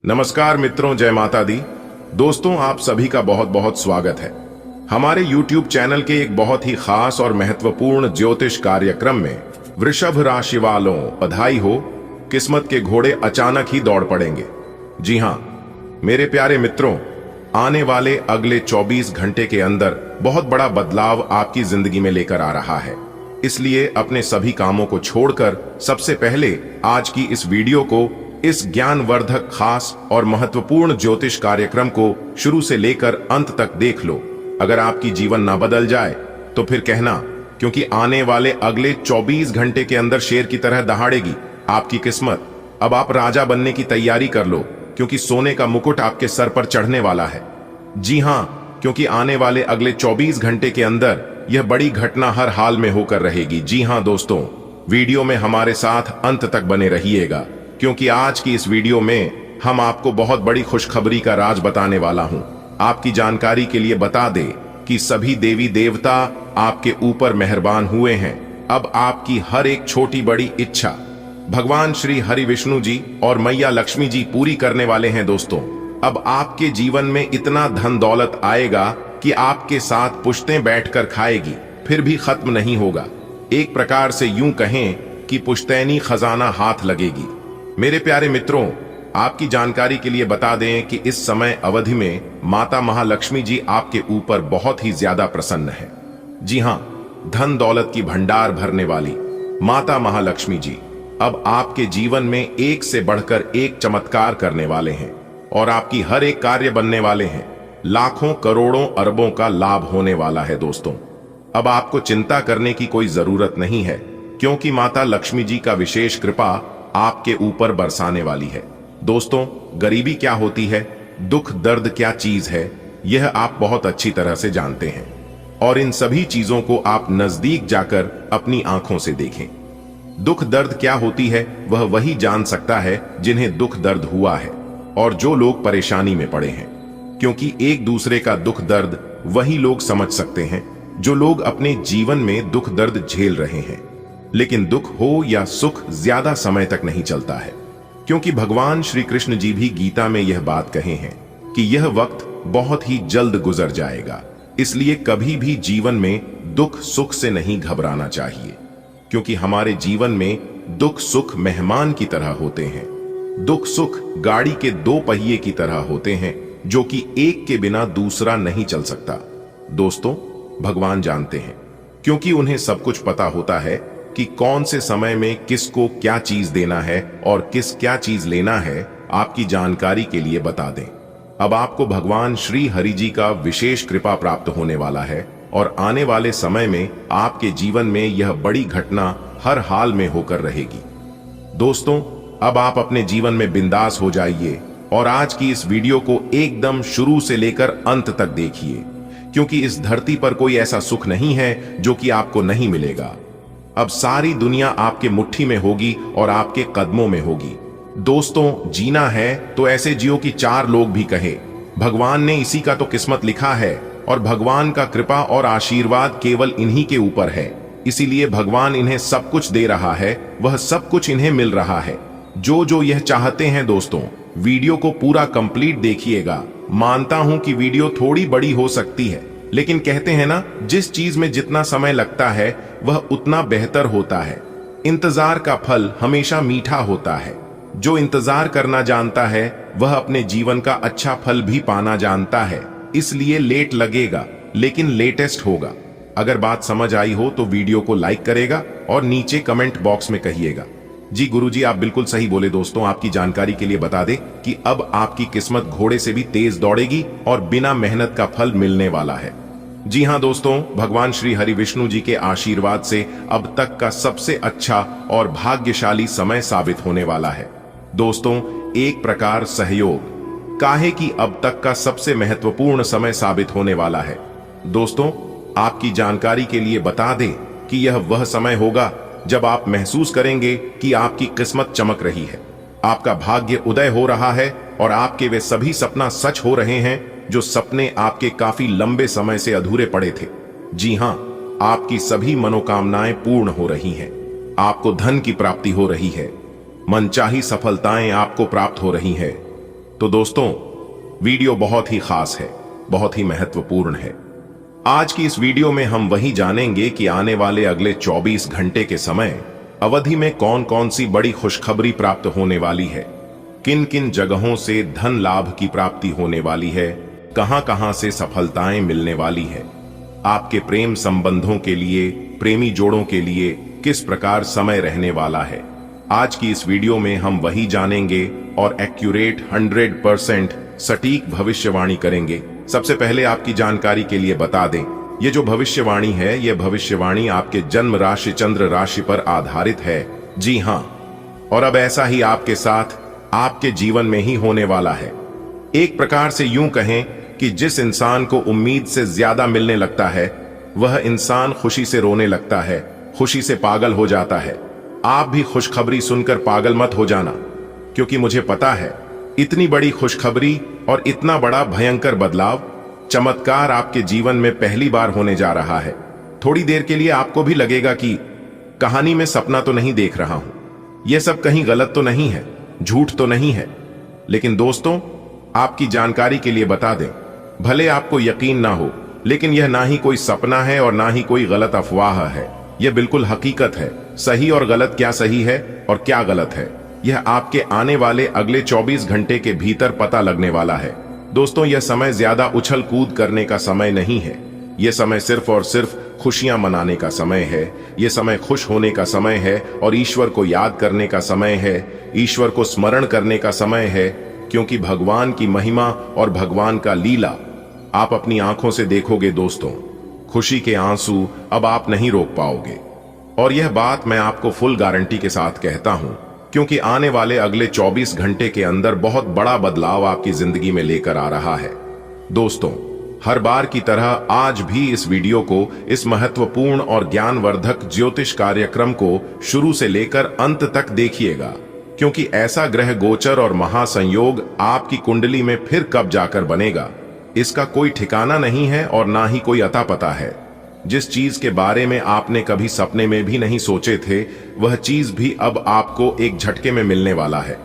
नमस्कार मित्रों, जय माता दी। दोस्तों, आप सभी का बहुत बहुत स्वागत है हमारे YouTube चैनल के एक बहुत ही खास और महत्वपूर्ण ज्योतिष कार्यक्रम में। वृषभ राशि वालों, बधाई हो, किस्मत के घोड़े अचानक ही दौड़ पड़ेंगे। जी हां मेरे प्यारे मित्रों, आने वाले अगले 24 घंटे के अंदर बहुत बड़ा बदलाव आपकी जिंदगी में लेकर आ रहा है। इसलिए अपने सभी कामों को छोड़कर सबसे पहले आज की इस वीडियो को, इस ज्ञानवर्धक, खास और महत्वपूर्ण ज्योतिष कार्यक्रम को शुरू से लेकर अंत तक देख लो। अगर आपकी जीवन ना बदल जाए तो फिर कहना, क्योंकि आने वाले अगले 24 घंटे के अंदर शेर की तरह दहाड़ेगी आपकी किस्मत। अब आप राजा बनने की तैयारी कर लो, क्योंकि सोने का मुकुट आपके सर पर चढ़ने वाला है। जी हां, क्योंकि आने वाले अगले 24 घंटे के अंदर यह बड़ी घटना हर हाल में होकर रहेगी। जी हां दोस्तों, वीडियो में हमारे साथ अंत तक बने रहिएगा, क्योंकि आज की इस वीडियो में हम आपको बहुत बड़ी खुशखबरी का राज बताने वाला हूं। आपकी जानकारी के लिए बता दें कि सभी देवी देवता आपके ऊपर मेहरबान हुए हैं। अब आपकी हर एक छोटी बड़ी इच्छा भगवान श्री हरि विष्णु जी और मैया लक्ष्मी जी पूरी करने वाले हैं। दोस्तों, अब आपके जीवन में इतना धन दौलत आएगा कि आपके साथ पुश्तें बैठकर खाएगी, फिर भी खत्म नहीं होगा। एक प्रकार से यूं कहें कि पुश्तैनी खजाना हाथ लगेगी। मेरे प्यारे मित्रों, आपकी जानकारी के लिए बता दें कि इस समय अवधि में माता महालक्ष्मी जी आपके ऊपर बहुत ही ज्यादा प्रसन्न है। जी हां, धन दौलत की भंडार भरने वाली माता महालक्ष्मी जी अब आपके जीवन में एक से बढ़कर एक चमत्कार करने वाले हैं और आपकी हर एक कार्य बनने वाले हैं। लाखों करोड़ों अरबों का लाभ होने वाला है। दोस्तों, अब आपको चिंता करने की कोई जरूरत नहीं है, क्योंकि माता लक्ष्मी जी का विशेष कृपा आपके ऊपर बरसाने वाली है। दोस्तों, गरीबी क्या होती है, दुख दर्द क्या चीज है, यह आप बहुत अच्छी तरह से जानते हैं, और इन सभी चीजों को आप नजदीक जाकर अपनी आंखों से देखें। दुख दर्द क्या होती है वह वही जान सकता है जिन्हें दुख दर्द हुआ है और जो लोग परेशानी में पड़े हैं, क्योंकि एक दूसरे का दुख दर्द वही लोग समझ सकते हैं जो लोग अपने जीवन में दुख दर्द झेल रहे हैं। लेकिन दुख हो या सुख ज्यादा समय तक नहीं चलता है, क्योंकि भगवान श्री कृष्ण जी भी गीता में यह बात कहे हैं कि यह वक्त बहुत ही जल्द गुजर जाएगा। इसलिए कभी भी जीवन में दुख सुख से नहीं घबराना चाहिए, क्योंकि हमारे जीवन में दुख सुख मेहमान की तरह होते हैं। दुख सुख गाड़ी के दो पहिए की तरह होते हैं, जो कि एक के बिना दूसरा नहीं चल सकता। दोस्तों, भगवान जानते हैं, क्योंकि उन्हें सब कुछ पता होता है कि कौन से समय में किसको क्या चीज देना है और किस क्या चीज लेना है। आपकी जानकारी के लिए बता दें, अब आपको भगवान श्री हरि जी का विशेष कृपा प्राप्त होने वाला है और आने वाले समय में आपके जीवन में यह बड़ी घटना हर हाल में होकर रहेगी। दोस्तों, अब आप अपने जीवन में बिंदास हो जाइए और आज की इस वीडियो को एकदम शुरू से लेकर अंत तक देखिए, क्योंकि इस धरती पर कोई ऐसा सुख नहीं है जो कि आपको नहीं मिलेगा। अब सारी दुनिया आपके मुट्ठी में होगी और आपके कदमों में होगी। दोस्तों, जीना है तो ऐसे जियो कि चार लोग भी कहे भगवान ने इसी का तो किस्मत लिखा है, और भगवान का कृपा और आशीर्वाद केवल इन्हीं के ऊपर है। इसीलिए भगवान इन्हें सब कुछ दे रहा है, वह सब कुछ इन्हें मिल रहा है जो जो यह चाहते हैं। दोस्तों, वीडियो को पूरा कंप्लीट देखिएगा। मानता हूं कि वीडियो थोड़ी बड़ी हो सकती है, लेकिन कहते हैं ना, जिस चीज में जितना समय लगता है वह उतना बेहतर होता है। इंतजार का फल हमेशा मीठा होता है। जो इंतजार करना जानता है वह अपने जीवन का अच्छा फल भी पाना जानता है। इसलिए लेट लगेगा, लेकिन लेटेस्ट होगा। अगर बात समझ आई हो तो वीडियो को लाइक करेगा और नीचे कमेंट बॉक्स में कहिएगा, जी गुरुजी आप बिल्कुल सही बोले। दोस्तों, आपकी जानकारी के लिए बता दें कि अब आपकी किस्मत घोड़े से भी तेज दौड़ेगी और बिना मेहनत का फल मिलने वाला है। जी हां दोस्तों, भगवान श्री हरि विष्णु जी के आशीर्वाद से अब तक का सबसे अच्छा और भाग्यशाली समय साबित होने वाला है। दोस्तों, एक प्रकार सहयोग काहे कि अब तक का सबसे महत्वपूर्ण समय साबित होने वाला है। दोस्तों, आपकी जानकारी के लिए बता दें कि यह वह समय होगा जब आप महसूस करेंगे कि आपकी किस्मत चमक रही है, आपका भाग्य उदय हो रहा है और आपके वे सभी सपना सच हो रहे हैं जो सपने आपके काफी लंबे समय से अधूरे पड़े थे। जी हां, आपकी सभी मनोकामनाएं पूर्ण हो रही हैं। आपको धन की प्राप्ति हो रही है, मनचाही सफलताएं आपको प्राप्त हो रही है, तो दोस्तों, वीडियो बहुत ही खास है, बहुत ही महत्वपूर्ण है। आज की इस वीडियो में हम वही जानेंगे कि आने वाले अगले 24 घंटे के समय अवधि में कौन कौन सी बड़ी खुशखबरी प्राप्त होने वाली है, किन किन जगहों से धन लाभ की प्राप्ति होने वाली है, कहां कहां से सफलताएं मिलने वाली है, आपके प्रेम संबंधों के लिए, प्रेमी जोड़ों के लिए किस प्रकार समय रहने वाला है। आज की इस वीडियो में हम वही जानेंगे और एक्यूरेट 100% सटीक भविष्यवाणी करेंगे। सबसे पहले आपकी जानकारी के लिए बता दें, ये जो भविष्यवाणी है, ये भविष्यवाणी आपके जन्म राशि चंद्र राशि पर आधारित है। जी हां, और अब ऐसा ही आपके साथ आपके जीवन में ही होने वाला है। एक प्रकार से यूं कहें कि जिस इंसान को उम्मीद से ज्यादा मिलने लगता है, वह इंसान खुशी से रोने लगता है, खुशी से पागल हो जाता है। आप भी खुशखबरी सुनकर पागल मत हो जाना, क्योंकि मुझे पता है इतनी बड़ी खुशखबरी और इतना बड़ा भयंकर बदलाव, चमत्कार आपके जीवन में पहली बार होने जा रहा है। थोड़ी देर के लिए आपको भी लगेगा कि कहानी में सपना तो नहीं देख रहा हूं, यह सब कहीं गलत तो नहीं है, झूठ तो नहीं है। लेकिन दोस्तों, आपकी जानकारी के लिए बता दें, भले आपको यकीन ना हो, लेकिन यह ना ही कोई सपना है और ना ही कोई गलत अफवाह है। यह बिल्कुल हकीकत है। सही और गलत, क्या सही है और क्या गलत है, यह आपके आने वाले अगले 24 घंटे के भीतर पता लगने वाला है। दोस्तों, यह समय ज्यादा उछल कूद करने का समय नहीं है। यह समय सिर्फ और सिर्फ खुशियां मनाने का समय है। यह समय खुश होने का समय है और ईश्वर को याद करने का समय है, ईश्वर को स्मरण करने का समय है, क्योंकि भगवान की महिमा और भगवान का लीला आप अपनी आंखों से देखोगे। दोस्तों, खुशी के आंसू अब आप नहीं रोक पाओगे, और यह बात मैं आपको फुल गारंटी के साथ कहता हूं, क्योंकि आने वाले अगले 24 घंटे के अंदर बहुत बड़ा बदलाव आपकी जिंदगी में लेकर आ रहा है। दोस्तों, हर बार की तरह आज भी इस वीडियो को, इस महत्वपूर्ण और ज्ञानवर्धक ज्योतिष कार्यक्रम को शुरू से लेकर अंत तक देखिएगा, क्योंकि ऐसा ग्रह गोचर और महासंयोग आपकी कुंडली में फिर कब जाकर बनेगा, इसका कोई ठिकाना नहीं है और ना ही कोई अता पता है। जिस चीज के बारे में आपने कभी सपने में भी नहीं सोचे थे, वह चीज भी अब आपको एक झटके में मिलने वाला है।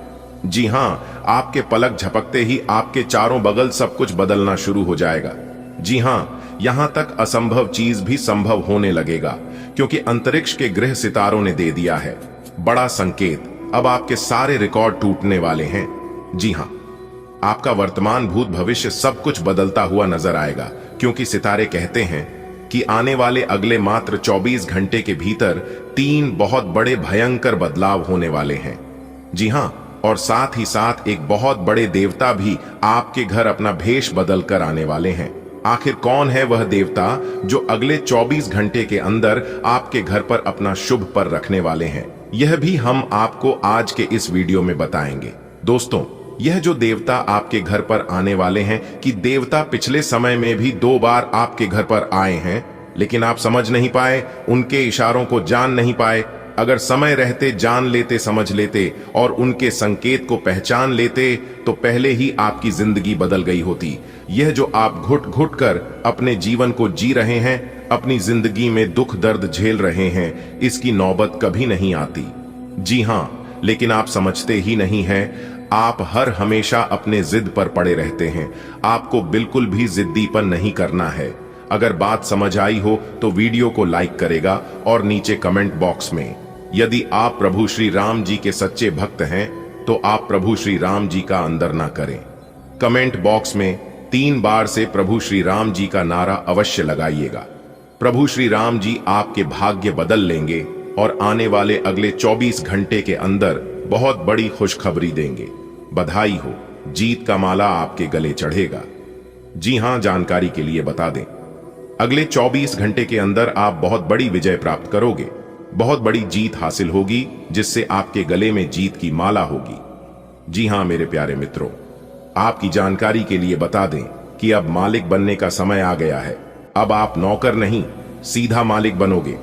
जी हां, आपके पलक झपकते ही आपके चारों बगल सब कुछ बदलना शुरू हो जाएगा। जी हां, यहां तक असंभव चीज भी संभव होने लगेगा, क्योंकि अंतरिक्ष के ग्रह सितारों ने दे दिया है बड़ा संकेत। अब आपके सारे रिकॉर्ड टूटने वाले हैं। जी हां, आपका वर्तमान भूत भविष्य सब कुछ बदलता हुआ नजर आएगा, क्योंकि सितारे कहते हैं कि आने वाले अगले मात्र 24 घंटे के भीतर 3 बहुत बड़े भयंकर बदलाव होने वाले हैं। जी हां, और साथ ही साथ एक बहुत बड़े देवता भी आपके घर अपना भेष बदल कर आने वाले हैं। आखिर कौन है वह देवता जो अगले 24 घंटे के अंदर आपके घर पर अपना शुभ पर रखने वाले हैं, यह भी हम आपको आज के इस वीडियो में बताएंगे। दोस्तों, यह जो देवता आपके घर पर आने वाले हैं, कि देवता पिछले समय में भी 2 बार आपके घर पर आए हैं, लेकिन आप समझ नहीं पाए, उनके इशारों को जान नहीं पाए। अगर समय रहते जान लेते, समझ लेते और उनके संकेत को पहचान लेते, तो पहले ही आपकी जिंदगी बदल गई होती। यह जो आप घुट घुट कर अपने जीवन को जी रहे हैं, अपनी जिंदगी में दुख दर्द झेल रहे हैं, इसकी नौबत कभी नहीं आती। जी हां, लेकिन आप समझते ही नहीं हैं। आप हर हमेशा अपने जिद पर पड़े रहते हैं। आपको बिल्कुल भी जिद्दीपन नहीं करना है। अगर बात समझ आई हो तो वीडियो को लाइक करेगा और नीचे कमेंट बॉक्स में, यदि आप प्रभु श्री राम जी के सच्चे भक्त हैं, तो आप प्रभु श्री राम जी का अंदर ना करें। कमेंट बॉक्स में 3 बार से प्रभु श्री राम जी का नारा अवश्य लगाइएगा। प्रभु श्री राम जी आपके भाग्य बदल लेंगे और आने वाले अगले 24 घंटे के अंदर बहुत बड़ी खुशखबरी देंगे। बधाई हो, जीत का माला आपके गले चढ़ेगा। जी हां, जानकारी के लिए बता दें, अगले 24 घंटे के अंदर आप बहुत बड़ी विजय प्राप्त करोगे, बहुत बड़ी जीत हासिल होगी, जिससे आपके गले में जीत की माला होगी। जी हां मेरे प्यारे मित्रों, आपकी जानकारी के लिए बता दें कि अब मालिक बनने का समय आ गया है। अब आप नौकर नहीं, सीधा मालिक बनोगे।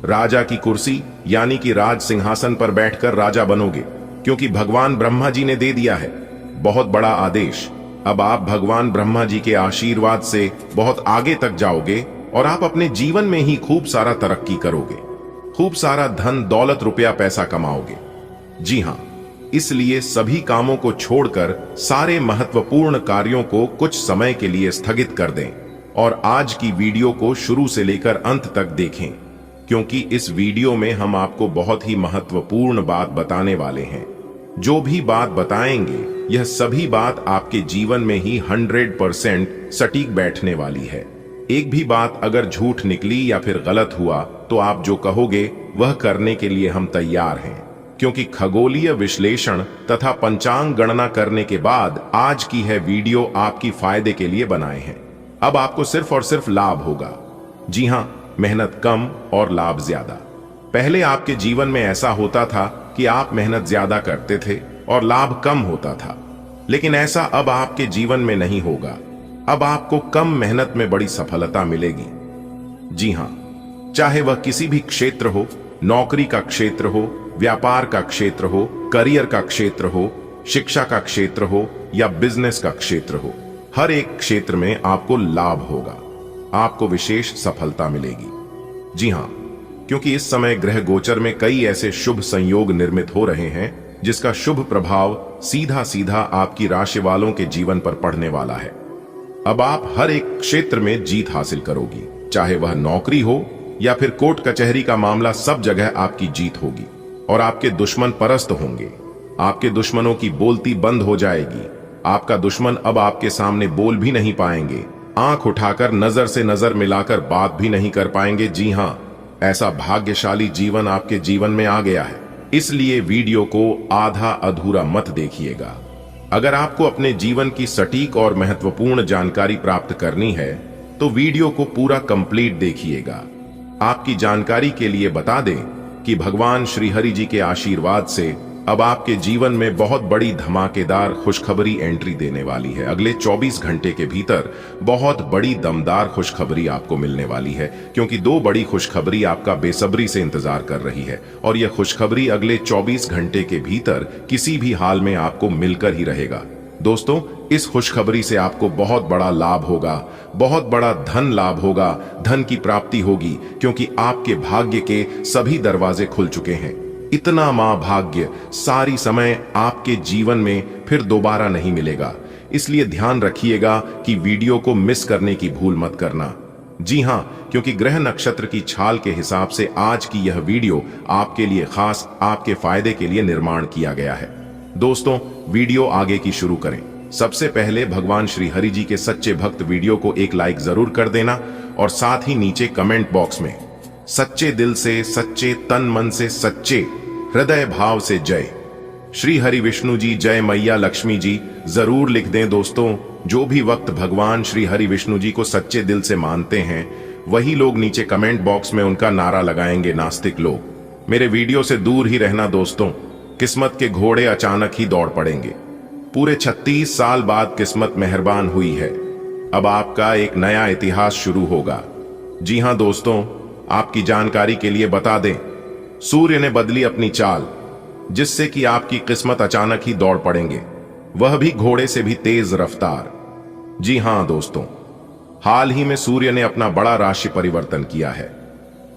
राजा की कुर्सी यानी कि राज सिंहासन पर बैठकर राजा बनोगे, क्योंकि भगवान ब्रह्मा जी ने दे दिया है बहुत बड़ा आदेश। अब आप भगवान ब्रह्मा जी के आशीर्वाद से बहुत आगे तक जाओगे और आप अपने जीवन में ही खूब सारा तरक्की करोगे, खूब सारा धन दौलत रुपया पैसा कमाओगे। जी हां, इसलिए सभी कामों को छोड़कर सारे महत्वपूर्ण कार्यों को कुछ समय के लिए स्थगित कर दें और आज की वीडियो को शुरू से लेकर अंत तक देखें, क्योंकि इस वीडियो में हम आपको बहुत ही महत्वपूर्ण बात बताने वाले हैं। जो भी बात बताएंगे यह सभी बात आपके जीवन में ही 100% सटीक बैठने वाली है। एक भी बात अगर झूठ निकली या फिर गलत हुआ तो आप जो कहोगे वह करने के लिए हम तैयार हैं, क्योंकि खगोलीय विश्लेषण तथा पंचांग गणना करने के बाद आज की है वीडियो आपकी फायदे के लिए बनाए हैं। अब आपको सिर्फ और सिर्फ लाभ होगा। जी हां, मेहनत कम और लाभ ज्यादा। पहले आपके जीवन में ऐसा होता था कि आप मेहनत ज्यादा करते थे और लाभ कम होता था, लेकिन ऐसा अब आपके जीवन में नहीं होगा। अब आपको कम मेहनत में बड़ी सफलता मिलेगी। जी हां, चाहे वह किसी भी क्षेत्र हो, नौकरी का क्षेत्र हो, व्यापार का क्षेत्र हो, करियर का क्षेत्र हो, शिक्षा का क्षेत्र हो या बिजनेस का क्षेत्र हो, हर एक क्षेत्र में आपको लाभ होगा, आपको विशेष सफलता मिलेगी। जी हां, क्योंकि इस समय ग्रह गोचर में कई ऐसे शुभ संयोग निर्मित हो रहे हैं जिसका शुभ प्रभाव सीधा सीधा आपकी राशि वालों के जीवन पर पड़ने वाला है। अब आप हर एक क्षेत्र में जीत हासिल करोगी, चाहे वह नौकरी हो या फिर कोर्ट कचहरी का मामला, सब जगह आपकी जीत होगी और आपके दुश्मन परास्त होंगे। आपके दुश्मनों की बोलती बंद हो जाएगी। आपका दुश्मन अब आपके सामने बोल भी नहीं पाएंगे, आंख उठाकर नजर से नजर मिलाकर बात भी नहीं कर पाएंगे। जी हां, ऐसा भाग्यशाली जीवन आपके जीवन में आ गया है। इसलिए वीडियो को आधा अधूरा मत देखिएगा। अगर आपको अपने जीवन की सटीक और महत्वपूर्ण जानकारी प्राप्त करनी है तो वीडियो को पूरा कंप्लीट देखिएगा। आपकी जानकारी के लिए बता दें कि भगवान श्री हरि जी के आशीर्वाद से अब आपके जीवन में बहुत बड़ी धमाकेदार खुशखबरी एंट्री देने वाली है। अगले 24 घंटे के भीतर बहुत बड़ी दमदार खुशखबरी आपको मिलने वाली है, क्योंकि दो बड़ी खुशखबरी आपका बेसब्री से इंतजार कर रही है और यह खुशखबरी अगले 24 घंटे के भीतर किसी भी हाल में आपको मिलकर ही रहेगा। दोस्तों, इस खुशखबरी से आपको बहुत बड़ा लाभ होगा, बहुत बड़ा धन लाभ होगा, धन की प्राप्ति होगी, क्योंकि आपके भाग्य के सभी दरवाजे खुल चुके हैं। इतना महाभाग्य सारी समय आपके जीवन में फिर दोबारा नहीं मिलेगा। इसलिए ध्यान रखिएगा कि वीडियो को मिस करने की भूल मत करना। जी हां, क्योंकि ग्रह नक्षत्र की छाल के हिसाब से आज की यह वीडियो आपके लिए खास, आपके फायदे के लिए निर्माण किया गया है। दोस्तों, वीडियो आगे की शुरू करें। सबसे पहले भगवान श्री हरि जी के सच्चे भक्त वीडियो को एक लाइक जरूर कर देना और साथ ही नीचे कमेंट बॉक्स में सच्चे दिल से, सच्चे तन मन से, सच्चे हृदय भाव से जय श्री हरि विष्णु जी, जय मैया लक्ष्मी जी जरूर लिख दें। दोस्तों, जो भी वक्त भगवान श्री हरि विष्णु जी को सच्चे दिल से मानते हैं वही लोग नीचे कमेंट बॉक्स में उनका नारा लगाएंगे। नास्तिक लोग मेरे वीडियो से दूर ही रहना। दोस्तों, किस्मत के घोड़े अचानक ही दौड़ पड़ेंगे। पूरे 36 साल बाद किस्मत मेहरबान हुई है। अब आपका एक नया इतिहास शुरू होगा। जी हां दोस्तों, आपकी जानकारी के लिए बता दें, सूर्य ने बदली अपनी चाल, जिससे कि आपकी किस्मत अचानक ही दौड़ पड़ेंगे, वह भी घोड़े से भी तेज रफ्तार। जी हां दोस्तों, हाल ही में सूर्य ने अपना बड़ा राशि परिवर्तन किया है।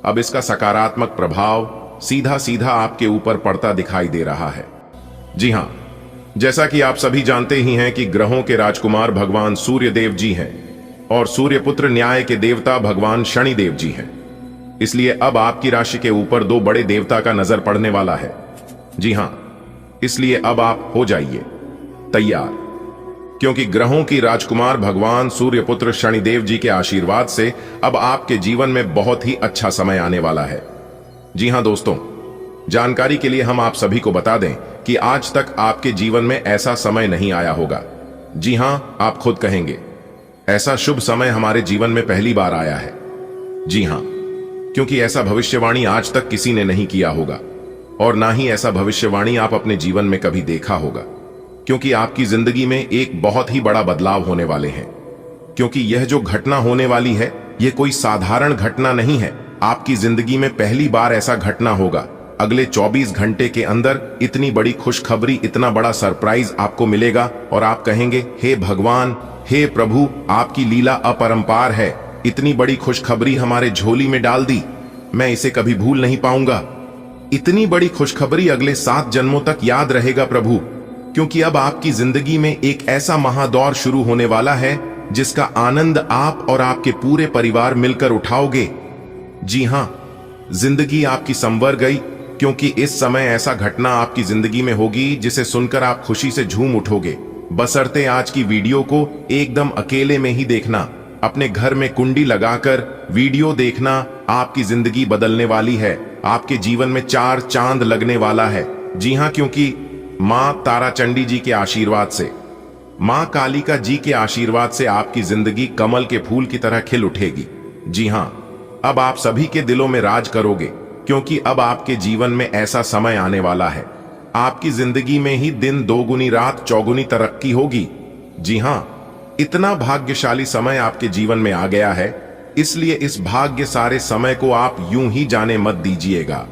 अब इसका सकारात्मक प्रभाव सीधा सीधा आपके ऊपर पड़ता दिखाई दे रहा है। जी हां, जैसा कि आप सभी जानते ही हैं कि ग्रहों के राजकुमार भगवान सूर्य देव जी हैं और सूर्य पुत्र न्याय के देवता भगवान शनि देव जी हैं। इसलिए अब आपकी राशि के ऊपर दो बड़े देवता का नजर पड़ने वाला है। जी हां, इसलिए अब आप हो जाइए तैयार, क्योंकि ग्रहों की राजकुमार भगवान सूर्य पुत्र शनिदेव जी के आशीर्वाद से अब आपके जीवन में बहुत ही अच्छा समय आने वाला है। जी हां दोस्तों, जानकारी के लिए हम आप सभी को बता दें कि आज तक आपके जीवन में ऐसा समय नहीं आया होगा। जी हां, आप खुद कहेंगे ऐसा शुभ समय हमारे जीवन में पहली बार आया है। जी हां, क्योंकि ऐसा भविष्यवाणी आज तक किसी ने नहीं किया होगा और ना ही ऐसा भविष्यवाणी आप अपने जीवन में कभी देखा होगा, क्योंकि आपकी जिंदगी में एक बहुत ही बड़ा बदलाव होने वाले हैं। क्योंकि यह जो घटना होने वाली है यह कोई साधारण घटना नहीं है। आपकी जिंदगी में पहली बार ऐसा घटना होगा। अगले 24 घंटे के अंदर इतनी बड़ी खुशखबरी, इतना बड़ा सरप्राइज आपको मिलेगा और आप कहेंगे, हे भगवान, हे प्रभु, आपकी लीला अपरंपार है। इतनी बड़ी खुशखबरी हमारे झोली में डाल दी, मैं इसे कभी भूल नहीं पाऊंगा। इतनी बड़ी खुशखबरी अगले 7 जन्मों तक याद रहेगा प्रभु, क्योंकि अब आपकी जिंदगी में एक ऐसा महादौर शुरू होने वाला है जिसका आनंद आप और आपके पूरे परिवार मिलकर उठाओगे। जी हां, जिंदगी आपकी संवर गई, क्योंकि इस समय ऐसा घटना आपकी जिंदगी में होगी जिसे सुनकर आप खुशी से झूम उठोगे। बशर्ते आज की वीडियो को एकदम अकेले में ही देखना, अपने घर में कुंडी लगाकर वीडियो देखना। आपकी जिंदगी बदलने वाली है, आपके जीवन में 4 चांद लगने वाला है। जी हां, क्योंकि मां ताराचंडी जी के आशीर्वाद से, मां कालिका जी के आशीर्वाद से आपकी जिंदगी कमल के फूल की तरह खिल उठेगी। जी हां, अब आप सभी के दिलों में राज करोगे, क्योंकि अब आपके जीवन में ऐसा समय आने वाला है, आपकी जिंदगी में ही दिन दोगुनी रात चौगुनी तरक्की होगी। जी हां, इतना भाग्यशाली समय आपके जीवन में आ गया है, इसलिए इस भाग्य सारे समय को आप यूं ही जाने मत दीजिएगा।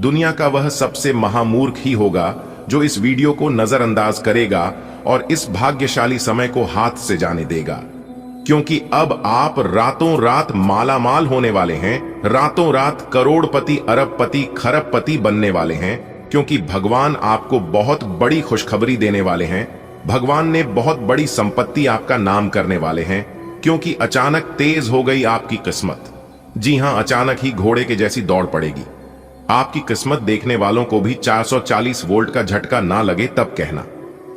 दुनिया का वह सबसे महामूर्ख ही होगा जो इस वीडियो को नजरअंदाज करेगा और इस भाग्यशाली समय को हाथ से जाने देगा, क्योंकि अब आप रातों रात मालामाल होने वाले हैं, रातों रात करोड़पति अरबपति खरबपति बनने वाले हैं, क्योंकि भगवान आपको बहुत बड़ी खुशखबरी देने वाले हैं। भगवान ने बहुत बड़ी संपत्ति आपका नाम करने वाले हैं, क्योंकि अचानक तेज हो गई आपकी किस्मत। जी हां, अचानक ही घोड़े के जैसी दौड़ पड़ेगी। आपकी किस्मत देखने वालों को भी 440 वोल्ट का झटका ना लगे तब कहना,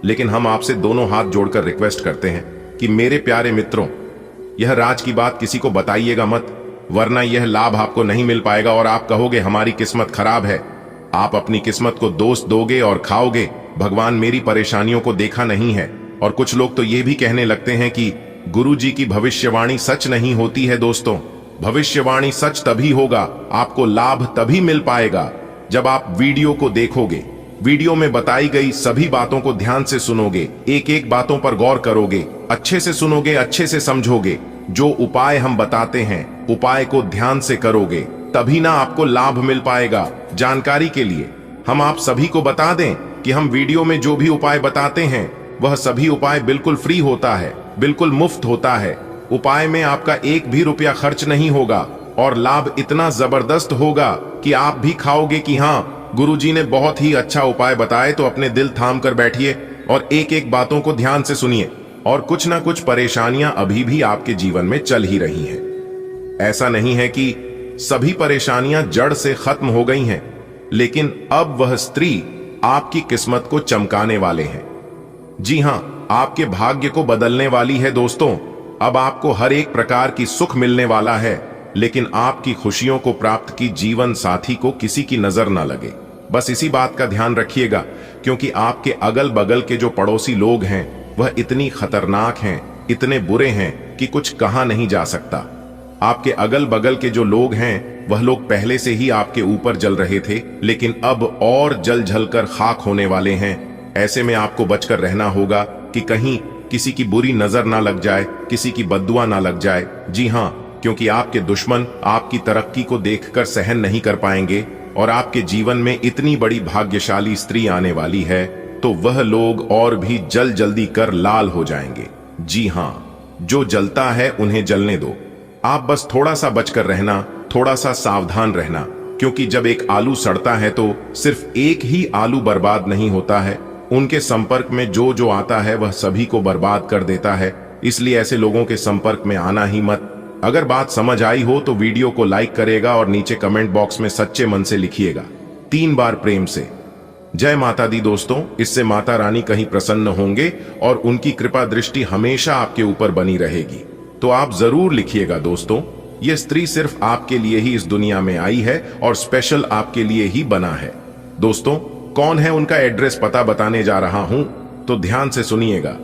लेकिन हम आपसे दोनों हाथ जोड़कर रिक्वेस्ट करते हैं कि मेरे प्यारे मित्रों, यह राज की बात किसी को बताइएगा मत, वरना यह लाभ आपको नहीं मिल पाएगा और आप कहोगे हमारी किस्मत खराब है। आप अपनी किस्मत को दोष दोगे और खाओगे। भगवान मेरी परेशानियों को देखा नहीं है। और कुछ लोग तो यह भी कहने लगते हैं कि गुरु जी की भविष्यवाणी सच नहीं होती है। दोस्तों, भविष्यवाणी सच तभी होगा, आपको लाभ तभी मिल पाएगा जब आप वीडियो को देखोगे, वीडियो में बताई गई सभी बातों को ध्यान से सुनोगे, एक एक बातों पर गौर करोगे, अच्छे से सुनोगे, अच्छे से समझोगे। जो उपाय हम बताते हैं, उपाय को ध्यान से करोगे, तभी ना आपको लाभ मिल पाएगा। जानकारी के लिए हम आप सभी को बता दें कि हम वीडियो में जो भी उपाय बताते हैं वह सभी उपाय बिल्कुल फ्री होता है, बिल्कुल मुफ्त होता है। उपाय में आपका एक भी रुपया खर्च नहीं होगा और लाभ इतना जबरदस्त होगा कि आप भी खाओगे कि हाँ, गुरुजी ने बहुत ही अच्छा उपाय बताए। तो अपने दिल थाम कर बैठिए और एक एक बातों को ध्यान से सुनिए। और कुछ ना कुछ परेशानियां अभी भी आपके जीवन में चल ही रही हैं। ऐसा नहीं है कि सभी परेशानियां जड़ से खत्म हो गई हैं, लेकिन अब वह स्त्री आपकी किस्मत को चमकाने वाले हैं। जी हां, आपके भाग्य को बदलने वाली है। दोस्तों, अब आपको हर एक प्रकार की सुख मिलने वाला है, लेकिन आपकी खुशियों को प्राप्त की जीवन साथी को किसी की नजर ना लगे। बस इसी बात का ध्यान रखिएगा, क्योंकि आपके अगल बगल के जो पड़ोसी लोग हैं वह इतनी खतरनाक हैं, इतने बुरे हैं कि कुछ कहा नहीं जा सकता। आपके अगल बगल के जो लोग हैं वह लोग पहले से ही आपके ऊपर जल रहे थे, लेकिन अब और जल जल कर खाक होने वाले हैं। ऐसे में आपको बचकर रहना होगा कि कहीं किसी की बुरी नजर ना लग जाए, किसी की बद्दुआ ना लग जाए। जी हां, क्योंकि आपके दुश्मन आपकी तरक्की को देखकर सहन नहीं कर पाएंगे और आपके जीवन में इतनी बड़ी भाग्यशाली स्त्री आने वाली है तो वह लोग और भी जल्दी कर लाल हो जाएंगे। जी हां, जो जलता है उन्हें जलने दो। आप बस थोड़ा सा बचकर रहना, थोड़ा सा सावधान रहना, क्योंकि जब एक आलू सड़ता है तो सिर्फ एक ही आलू बर्बाद नहीं होता है, उनके संपर्क में जो जो आता है वह सभी को बर्बाद कर देता है। इसलिए ऐसे लोगों के संपर्क में आना ही मत। अगर बात समझ आई हो तो वीडियो को लाइक करेगा और नीचे कमेंट बॉक्स में सच्चे मन से लिखिएगा 3 बार प्रेम से जय माता दी। दोस्तों, इससे माता रानी कहीं प्रसन्न होंगे और उनकी कृपा दृष्टि हमेशा आपके ऊपर बनी रहेगी। तो आप जरूर लिखिएगा दोस्तों, यह स्त्री सिर्फ आपके लिए ही इस दुनिया में आई है और स्पेशल आपके लिए ही बना है। दोस्तों, कौन है उनका एड्रेस पता बताने जा रहा हूं, तो ध्यान से सुनिएगा।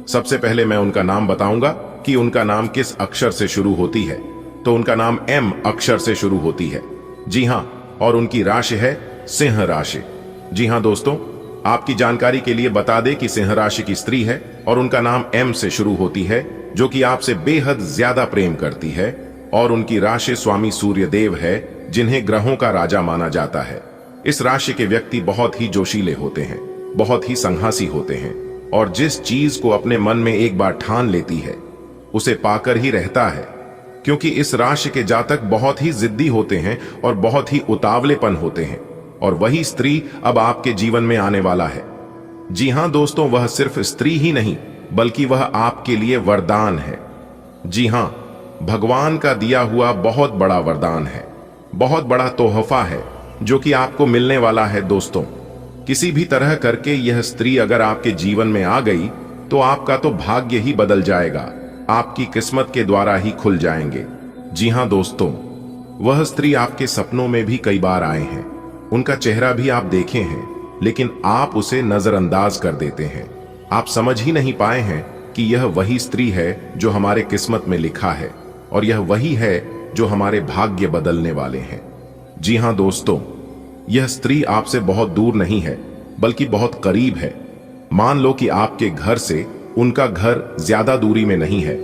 सबसे पहले मैं उनका नाम बताऊंगा कि उनका नाम किस अक्षर से शुरू होती है। तो उनका नाम M अक्षर से शुरू होती है। जी हां, और उनकी राशि है सिंह राशि। जी हां दोस्तों, आपकी जानकारी के लिए बता दें कि सिंह राशि की स्त्री है और उनका नाम M से शुरू होती है, जो कि आपसे बेहद ज्यादा प्रेम करती है। और उनकी राशि स्वामी सूर्य देव है, जिन्हें ग्रहों का राजा माना जाता है। इस राशि के व्यक्ति बहुत ही जोशीले होते हैं, बहुत ही संघासी होते हैं और जिस चीज को अपने मन में एक बार ठान लेती है उसे पाकर ही रहता है। क्योंकि इस राशि के जातक बहुत ही जिद्दी होते हैं और बहुत ही उतावलेपन होते हैं। और वही स्त्री अब आपके जीवन में आने वाला है। जी हां दोस्तों, वह सिर्फ स्त्री ही नहीं बल्कि वह आपके लिए वरदान है। जी हां, भगवान का दिया हुआ बहुत बड़ा वरदान है, बहुत बड़ा तोहफा है जो कि आपको मिलने वाला है। दोस्तों, किसी भी तरह करके यह स्त्री अगर आपके जीवन में आ गई तो आपका तो भाग्य ही बदल जाएगा, आपकी किस्मत के द्वारा ही खुल जाएंगे। जी हां दोस्तों, वह स्त्री आपके सपनों में भी कई बार आए हैं, उनका चेहरा भी आप देखे हैं, लेकिन आप उसे नजरअंदाज कर देते हैं। आप समझ ही नहीं पाए हैं कि यह वही स्त्री है जो हमारे किस्मत में लिखा है और यह वही है जो हमारे भाग्य बदलने वाले हैं। जी हां दोस्तों, यह स्त्री आपसे बहुत दूर नहीं है बल्कि बहुत करीब है। मान लो कि आपके घर से उनका घर ज्यादा दूरी में नहीं है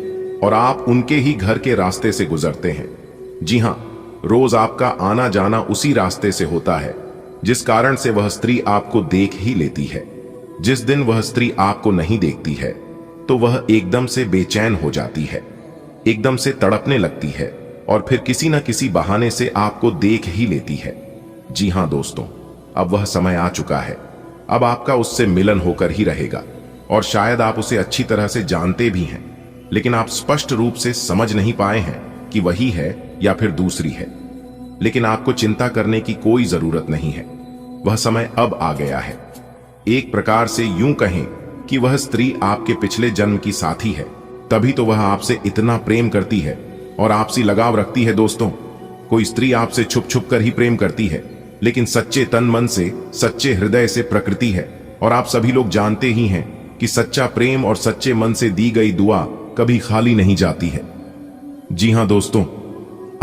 और आप उनके ही घर के रास्ते से गुजरते हैं। जी हां, रोज आपका आना जाना उसी रास्ते से होता है, जिस कारण से वह स्त्री आपको देख ही लेती है। जिस दिन वह स्त्री आपको नहीं देखती है तो वह एकदम से बेचैन हो जाती है, एकदम से तड़पने लगती है और फिर किसी न किसी बहाने से आपको देख ही लेती है। जी हां दोस्तों, अब वह समय आ चुका है, अब आपका उससे मिलन होकर ही रहेगा और शायद आप उसे अच्छी तरह से जानते भी हैं, लेकिन आप स्पष्ट रूप से समझ नहीं पाए हैं कि वही है या फिर दूसरी है। लेकिन आपको चिंता करने की कोई जरूरत नहीं है, वह समय अब आ गया है। एक प्रकार से यूं कहें कि वह स्त्री आपके पिछले जन्म की साथी है, तभी तो वह आपसे इतना प्रेम करती है और आपसी लगाव रखती है। दोस्तों, कोई स्त्री आपसे छुप छुप कर ही प्रेम करती है, लेकिन सच्चे तन मन से, सच्चे हृदय से प्रकृति है। और आप सभी लोग जानते ही हैं कि सच्चा प्रेम और सच्चे मन से दी गई दुआ कभी खाली नहीं जाती है। जी हां दोस्तों,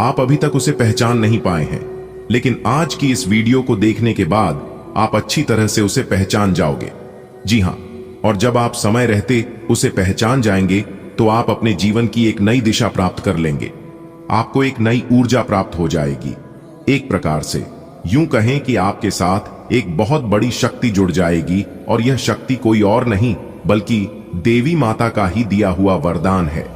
आप अभी तक उसे पहचान नहीं पाए हैं, लेकिन आज की इस वीडियो को देखने के बाद आप अच्छी तरह से उसे पहचान जाओगे। जी हां, और जब आप समय रहते उसे पहचान जाएंगे तो आप अपने जीवन की एक नई दिशा प्राप्त कर लेंगे, आपको एक नई ऊर्जा प्राप्त हो जाएगी। एक प्रकार से यूं कहें कि आपके साथ एक बहुत बड़ी शक्ति जुड़ जाएगी और यह शक्ति कोई और नहीं बल्कि देवी माता का ही दिया हुआ वरदान है,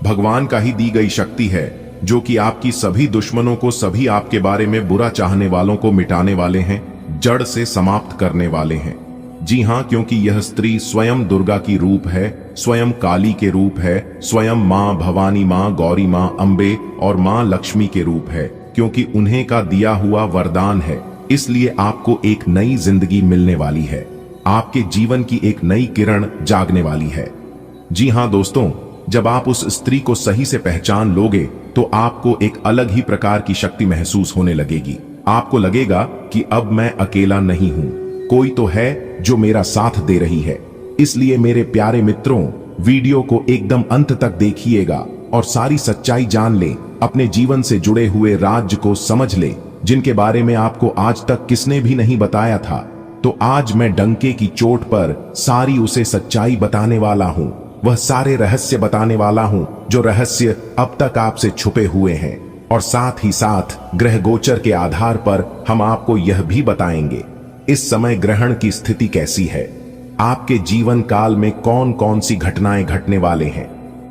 भगवान का ही दी गई शक्ति है, जो कि आपकी सभी दुश्मनों को, सभी आपके बारे में बुरा चाहने वालों को मिटाने वाले हैं, जड़ से समाप्त करने वाले हैं। जी हां, क्योंकि यह स्त्री स्वयं दुर्गा की रूप है, स्वयं काली के रूप है, स्वयं मां भवानी, मां गौरी, मां अंबे और मां लक्ष्मी के रूप है, क्योंकि उन्हें का दिया हुआ वरदान है। इसलिए आपको एक नई जिंदगी मिलने वाली है, आपके जीवन की एक नई किरण जागने वाली है। जी हां दोस्तों, जब आप उस स्त्री को सही से पहचान लोगे तो आपको एक अलग ही प्रकार की शक्ति महसूस होने लगेगी। आपको लगेगा कि अब मैं अकेला नहीं हूं, कोई तो है जो मेरा साथ दे रही है। इसलिए मेरे प्यारे मित्रों, वीडियो को एकदम अंत तक देखिएगा और सारी सच्चाई जान ले, अपने जीवन से जुड़े हुए राज्य को समझ ले, जिनके बारे में आपको आज तक किसने भी नहीं बताया था। तो आज मैं डंके की चोट पर सारी उसे सच्चाई बताने वाला हूं, वह सारे रहस्य बताने वाला हूं जो रहस्य अब तक आपसे छुपे हुए हैं। और साथ ही साथ ग्रह गोचर के आधार पर हम आपको यह भी बताएंगे इस समय ग्रहण की स्थिति कैसी है, आपके जीवन काल में कौन कौन सी घटनाएं घटने वाले हैं,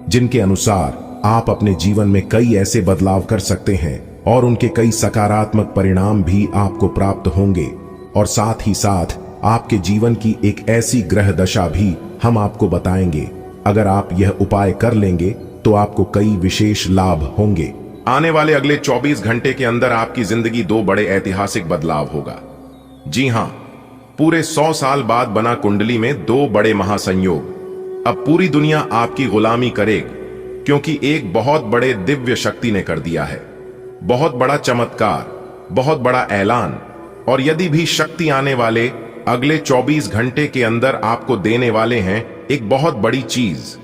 जिनके अनुसार आप अपने जीवन में कई ऐसे बदलाव कर सकते हैं और उनके कई सकारात्मक परिणाम भी आपको प्राप्त होंगे। और साथ ही साथ आपके जीवन की एक ऐसी ग्रह दशा भी हम आपको बताएंगे, अगर आप यह उपाय कर लेंगे तो आपको कई विशेष लाभ होंगे। आने वाले अगले 24 घंटे के अंदर आपकी जिंदगी 2 बड़े ऐतिहासिक बदलाव होगा। जी हां, पूरे 100 साल बाद बना कुंडली में 2 बड़े महासंयोग। अब पूरी दुनिया आपकी गुलामी करेगी, क्योंकि एक बहुत बड़े दिव्य शक्ति ने कर दिया है, बहुत बड़ा चमत्कार, बहुत बड़ा ऐलान। और यदि भी शक्ति आने वाले अगले 24 घंटे के अंदर आपको देने वाले हैं एक बहुत बड़ी चीज।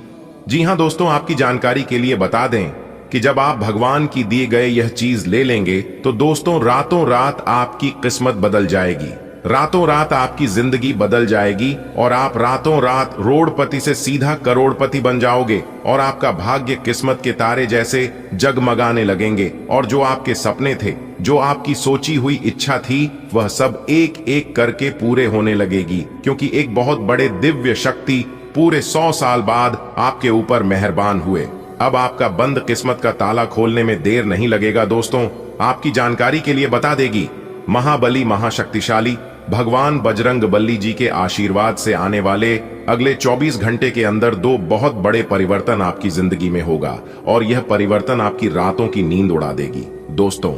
जी हां दोस्तों, आपकी जानकारी के लिए बता दें कि जब आप भगवान की दिए गए यह चीज ले लेंगे तो दोस्तों रातों रात आपकी किस्मत बदल जाएगी, रातों रात आपकी जिंदगी बदल जाएगी और आप रातों रात रोडपति से सीधा करोड़पति बन जाओगे और आपका भाग्य किस्मत के तारे जैसे जगमगाने लगेंगे और जो आपके सपने थे, जो आपकी सोची हुई इच्छा थी, वह सब एक एक करके पूरे होने लगेगी, क्योंकि एक बहुत बड़े दिव्य शक्ति पूरे 100 साल बाद आपके ऊपर मेहरबान हुए। अब आपका बंद किस्मत का ताला खोलने में देर नहीं लगेगा। दोस्तों, आपकी जानकारी के लिए बता देगी महाबली महाशक्तिशाली भगवान बजरंग बली जी के आशीर्वाद से आने वाले अगले 24 घंटे के अंदर दो बहुत बड़े परिवर्तन आपकी जिंदगी में होगा और यह परिवर्तन आपकी रातों की नींद उड़ा देगी। दोस्तों,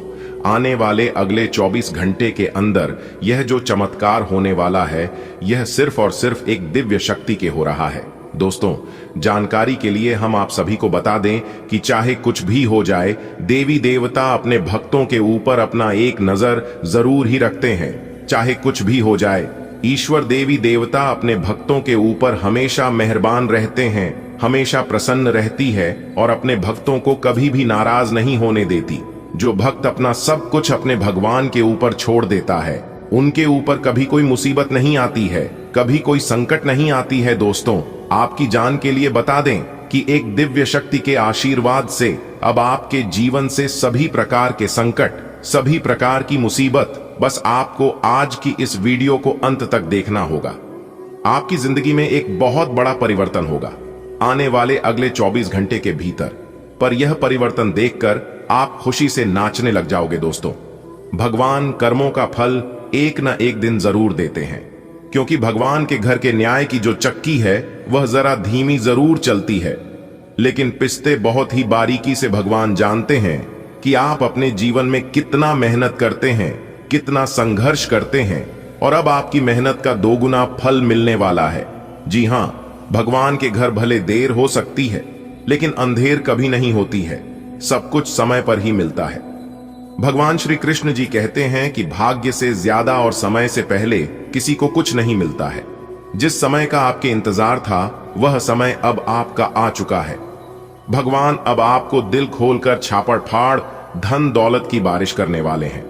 आने वाले अगले 24 घंटे के अंदर यह जो चमत्कार होने वाला है, यह सिर्फ और सिर्फ एक दिव्य शक्ति के हो रहा है। दोस्तों, जानकारी के लिए हम आप सभी को बता दें कि चाहे कुछ भी हो जाए, देवी देवता अपने भक्तों के ऊपर अपना एक नजर जरूर ही रखते हैं। चाहे कुछ भी हो जाए, ईश्वर देवी देवता अपने भक्तों के ऊपर हमेशा मेहरबान रहते हैं, हमेशा प्रसन्न रहती है और अपने भक्तों को कभी भी नाराज नहीं होने देती। जो भक्त अपना सब कुछ अपने भगवान के ऊपर छोड़ देता है, उनके ऊपर कभी कोई मुसीबत नहीं आती है, कभी कोई संकट नहीं आती है। दोस्तों, आपकी जान के लिए बता दें कि एक दिव्य शक्ति के आशीर्वाद से अब आपके जीवन से सभी प्रकार के संकट, सभी प्रकार की मुसीबत, बस आपको आज की इस वीडियो को अंत तक देखना होगा। आपकी जिंदगी में एक बहुत बड़ा परिवर्तन होगा आने वाले अगले 24 घंटे के भीतर, पर यह परिवर्तन देखकर आप खुशी से नाचने लग जाओगे। दोस्तों, भगवान कर्मों का फल एक न एक दिन जरूर देते हैं, क्योंकि भगवान के घर के न्याय की जो चक्की है वह जरा धीमी जरूर चलती है, लेकिन पिसते बहुत ही बारीकी से भगवान जानते हैं कि आप अपने जीवन में कितना मेहनत करते हैं, कितना संघर्ष करते हैं, और अब आपकी मेहनत का दोगुना फल मिलने वाला है। जी हां, भगवान के घर भले देर हो सकती है, लेकिन अंधेर कभी नहीं होती है। सब कुछ समय पर ही मिलता है। भगवान श्री कृष्ण जी कहते हैं कि भाग्य से ज्यादा और समय से पहले किसी को कुछ नहीं मिलता है। जिस समय का आपके इंतजार था, वह समय अब आपका आ चुका है। भगवान अब आपको दिल खोलकर छापड़ फाड़ धन दौलत की बारिश करने वाले हैं।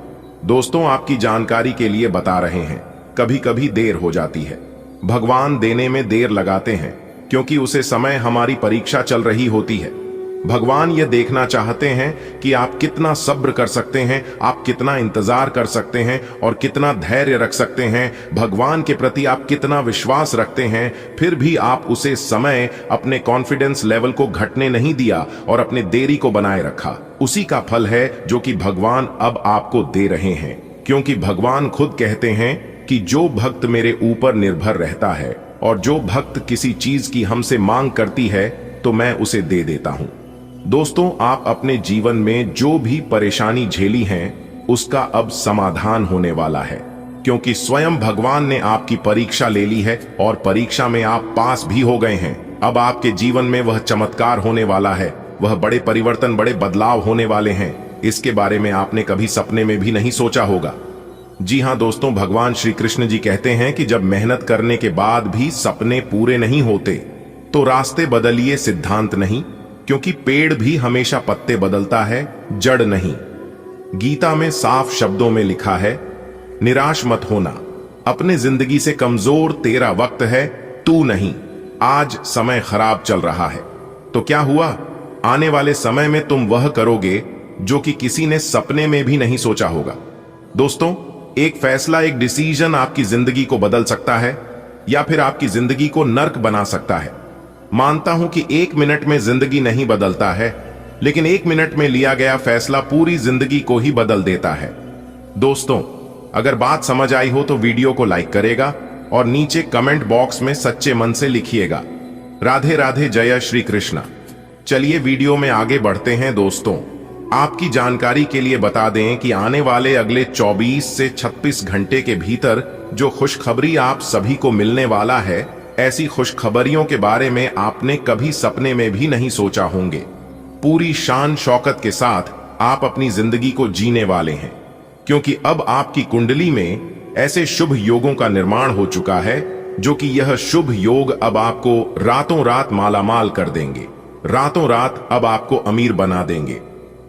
दोस्तों, आपकी जानकारी के लिए बता रहे हैं, कभी कभी देर हो जाती है। भगवान देने में देर लगाते हैं क्योंकि उसे समय हमारी परीक्षा चल रही होती है। भगवान यह देखना चाहते हैं कि आप कितना सब्र कर सकते हैं, आप कितना इंतजार कर सकते हैं और कितना धैर्य रख सकते हैं। भगवान के प्रति आप कितना विश्वास रखते हैं, फिर भी आप उसे समय अपने कॉन्फिडेंस लेवल को घटने नहीं दिया और अपने देरी को बनाए रखा। उसी का फल है जो कि भगवान अब आपको दे रहे हैं, क्योंकि भगवान खुद कहते हैं कि जो भक्त मेरे ऊपर निर्भर रहता है और जो भक्त किसी चीज की हमसे मांग करती है, तो मैं उसे दे देता हूं। दोस्तों, आप अपने जीवन में जो भी परेशानी झेली हैं, उसका अब समाधान होने वाला है, क्योंकि स्वयं भगवान ने आपकी परीक्षा ले ली है और परीक्षा में आप पास भी हो गए हैं। अब आपके जीवन में वह चमत्कार होने वाला है, वह बड़े परिवर्तन, बड़े बदलाव होने वाले हैं। इसके बारे में आपने कभी सपने में भी नहीं सोचा होगा। जी हां दोस्तों, भगवान श्री कृष्ण जी कहते हैं कि जब मेहनत करने के बाद भी सपने पूरे नहीं होते, तो रास्ते बदलिए, सिद्धांत नहीं, क्योंकि पेड़ भी हमेशा पत्ते बदलता है, जड़ नहीं। गीता में साफ शब्दों में लिखा है, निराश मत होना, अपने जिंदगी से कमजोर तेरा वक्त है, तू नहीं। आज समय खराब चल रहा है, तो क्या हुआ? आने वाले समय में तुम वह करोगे जो कि किसी ने सपने में भी नहीं सोचा होगा। दोस्तों, एक फैसला, एक डिसीजन आपकी जिंदगी को बदल सकता है या फिर आपकी जिंदगी को नर्क बना सकता है। मानता हूं कि 1 मिनट में जिंदगी नहीं बदलता है, लेकिन 1 मिनट में लिया गया फैसला पूरी जिंदगी को ही बदल देता है। दोस्तों, अगर बात समझ आई हो तो वीडियो को लाइक करेगा और नीचे कमेंट बॉक्स में सच्चे मन से लिखिएगा, राधे राधे, जय श्री कृष्णा। चलिए वीडियो में आगे बढ़ते हैं। दोस्तों, आपकी जानकारी के लिए बता दें कि आने वाले अगले 24 से 36 घंटे के भीतर जो खुशखबरी आप सभी को मिलने वाला है, ऐसी खुशखबरियों के बारे में आपने कभी सपने में भी नहीं सोचा होंगे। पूरी शान शौकत के साथ आप अपनी जिंदगी को जीने वाले हैं, क्योंकि अब आपकी कुंडली में ऐसे शुभ योगों का निर्माण हो चुका है, जो कि यह शुभ योग अब आपको रातों रात मालामाल कर देंगे, रातों रात अब आपको अमीर बना देंगे।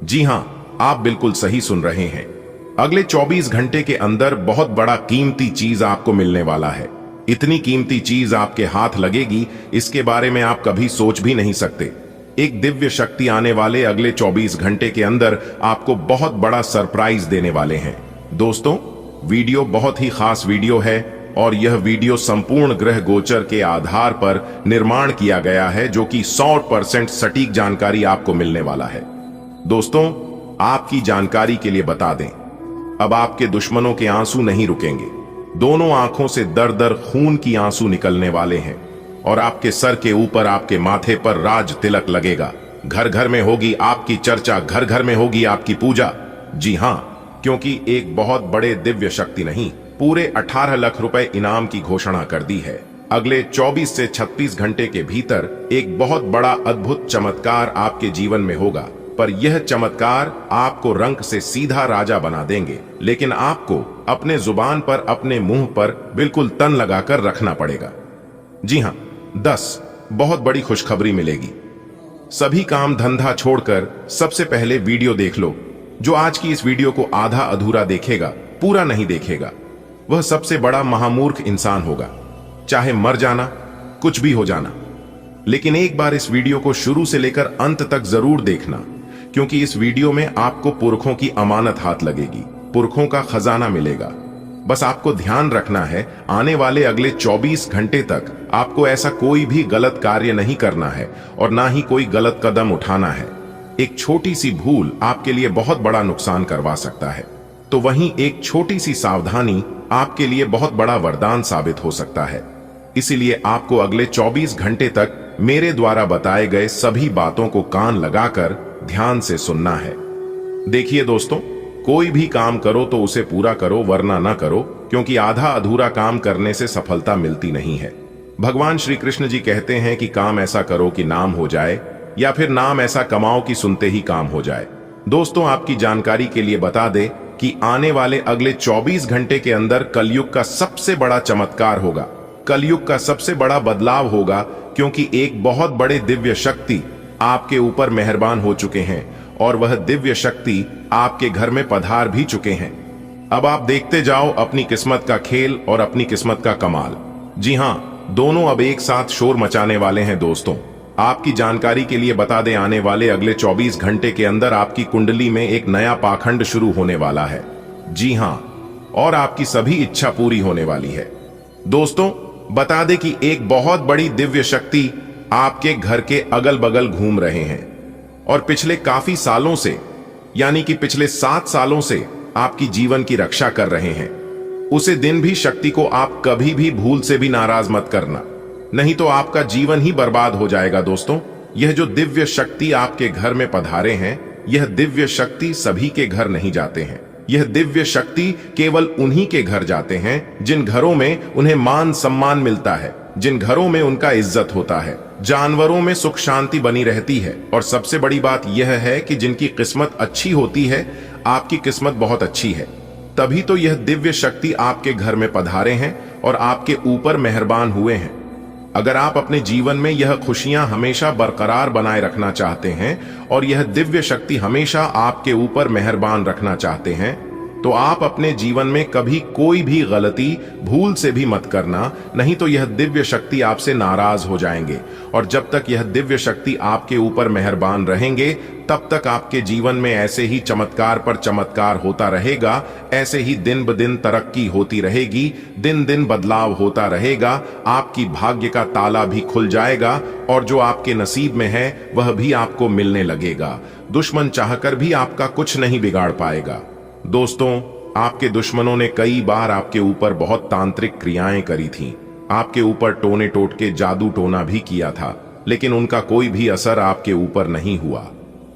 जी हां, आप बिल्कुल सही सुन रहे हैं। अगले 24 घंटे के अंदर बहुत बड़ा कीमती चीज आपको मिलने वाला है। इतनी कीमती चीज आपके हाथ लगेगी, इसके बारे में आप कभी सोच भी नहीं सकते। एक दिव्य शक्ति आने वाले अगले 24 घंटे के अंदर आपको बहुत बड़ा सरप्राइज देने वाले हैं। दोस्तों, वीडियो बहुत ही खास वीडियो है और यह वीडियो संपूर्ण ग्रह गोचर के आधार पर निर्माण किया गया है, जो कि 100% सटीक जानकारी आपको मिलने वाला है। दोस्तों, आपकी जानकारी के लिए बता दें, अब आपके दुश्मनों के आंसू नहीं रुकेंगे। दोनों आंखों से दर दर खून की आंसू निकलने वाले हैं और आपके सर के ऊपर, आपके माथे पर राज तिलक लगेगा। घर घर में होगी आपकी चर्चा, घर घर में होगी आपकी पूजा। जी हां, क्योंकि एक बहुत बड़े दिव्य शक्ति नहीं, पूरे 18 लाख रुपए इनाम की घोषणा कर दी है। अगले 24 से 36 घंटे के भीतर एक बहुत बड़ा अद्भुत चमत्कार आपके जीवन में होगा। पर यह चमत्कार आपको रंक से सीधा राजा बना देंगे, लेकिन आपको अपने जुबान पर, अपने मुंह पर बिल्कुल तन लगाकर रखना पड़ेगा। जी हां, 10 बहुत बड़ी खुशखबरी मिलेगी। सभी काम धंधा छोड़कर सबसे पहले वीडियो देख लो। जो आज की इस वीडियो को आधा अधूरा देखेगा, पूरा नहीं देखेगा, वह सबसे बड़ा महामूर्ख इंसान होगा। चाहे मर जाना, कुछ भी हो जाना, लेकिन एक बार इस वीडियो को शुरू से लेकर अंत तक जरूर देखना, क्योंकि इस वीडियो में आपको पुरखों की अमानत हाथ लगेगी, पुरखों का खजाना मिलेगा। बस आपको ध्यान रखना है, आने वाले अगले 24 घंटे तक आपको ऐसा कोई भी गलत कार्य नहीं करना है और ना ही कोई गलत कदम उठाना है। एक छोटी सी भूल आपके लिए बहुत बड़ा नुकसान करवा सकता है, तो वहीं एक छोटी सी सावधानी आपके लिए बहुत बड़ा वरदान साबित हो सकता है। इसीलिए आपको अगले 24 घंटे तक मेरे द्वारा बताए गए सभी बातों को कान लगाकर ध्यान से सुनना है। देखिए दोस्तों, कोई भी काम करो तो उसे पूरा करो, वरना ना करो, क्योंकि आधा अधूरा काम करने से सफलता मिलती नहीं है। भगवान श्री कृष्ण जी कहते हैं कि काम ऐसा करो कि नाम हो जाए, या फिर नाम ऐसा कमाओ कि सुनते ही काम हो जाए। दोस्तों, आपकी जानकारी के लिए बता दे कि आने वाले अगले 24 घंटे के अंदर कलयुग का सबसे बड़ा चमत्कार होगा, कलयुग का सबसे बड़ा बदलाव होगा, क्योंकि एक बहुत बड़े दिव्य शक्ति आपके ऊपर मेहरबान हो चुके हैं और वह दिव्य शक्ति आपके घर में पधार भी चुके हैं। अब आप देखते जाओ अपनी किस्मत का खेल और अपनी किस्मत का कमाल। जी हां, दोनों अब एक साथ शोर मचाने वाले हैं। दोस्तों, आपकी जानकारी के लिए बता दें, आने वाले अगले 24 घंटे के अंदर आपकी कुंडली में एक नया पाखंड शुरू होने वाला है। जी हां, और आपकी सभी इच्छा पूरी होने वाली है। दोस्तों, बता दें कि एक बहुत बड़ी दिव्य शक्ति आपके घर के अगल बगल घूम रहे हैं और पिछले काफी सालों से, यानी कि पिछले 7 सालों से आपकी जीवन की रक्षा कर रहे हैं। उसे दिन भी शक्ति को आप कभी भी भूल से भी नाराज मत करना, नहीं तो आपका जीवन ही बर्बाद हो जाएगा। दोस्तों, यह जो दिव्य शक्ति आपके घर में पधारे हैं, यह दिव्य शक्ति सभी के घर नहीं जाते हैं। यह दिव्य शक्ति केवल उन्हीं के घर जाते हैं जिन घरों में उन्हें मान सम्मान मिलता है, जिन घरों में उनका इज्जत होता है, जानवरों में सुख शांति बनी रहती है, और सबसे बड़ी बात यह है कि जिनकी किस्मत अच्छी होती है। आपकी किस्मत बहुत अच्छी है, तभी तो यह दिव्य शक्ति आपके घर में पधारे हैं और आपके ऊपर मेहरबान हुए हैं। अगर आप अपने जीवन में यह खुशियां हमेशा बरकरार बनाए रखना चाहते हैं और यह दिव्य शक्ति हमेशा आपके ऊपर मेहरबान रखना चाहते हैं, तो आप अपने जीवन में कभी कोई भी गलती भूल से भी मत करना, नहीं तो यह दिव्य शक्ति आपसे नाराज हो जाएंगे। और जब तक यह दिव्य शक्ति आपके ऊपर मेहरबान रहेंगे, तब तक आपके जीवन में ऐसे ही चमत्कार पर चमत्कार होता रहेगा, ऐसे ही दिन ब दिन तरक्की होती रहेगी, दिन दिन बदलाव होता रहेगा। आपकी भाग्य का ताला भी खुल जाएगा और जो आपके नसीब में है वह भी आपको मिलने लगेगा। दुश्मन चाहकर भी आपका कुछ नहीं बिगाड़ पाएगा। दोस्तों, आपके दुश्मनों ने कई बार आपके ऊपर बहुत तांत्रिक क्रियाएं करी थीं, आपके ऊपर टोने टोटके जादू टोना भी किया था, लेकिन उनका कोई भी असर आपके ऊपर नहीं हुआ,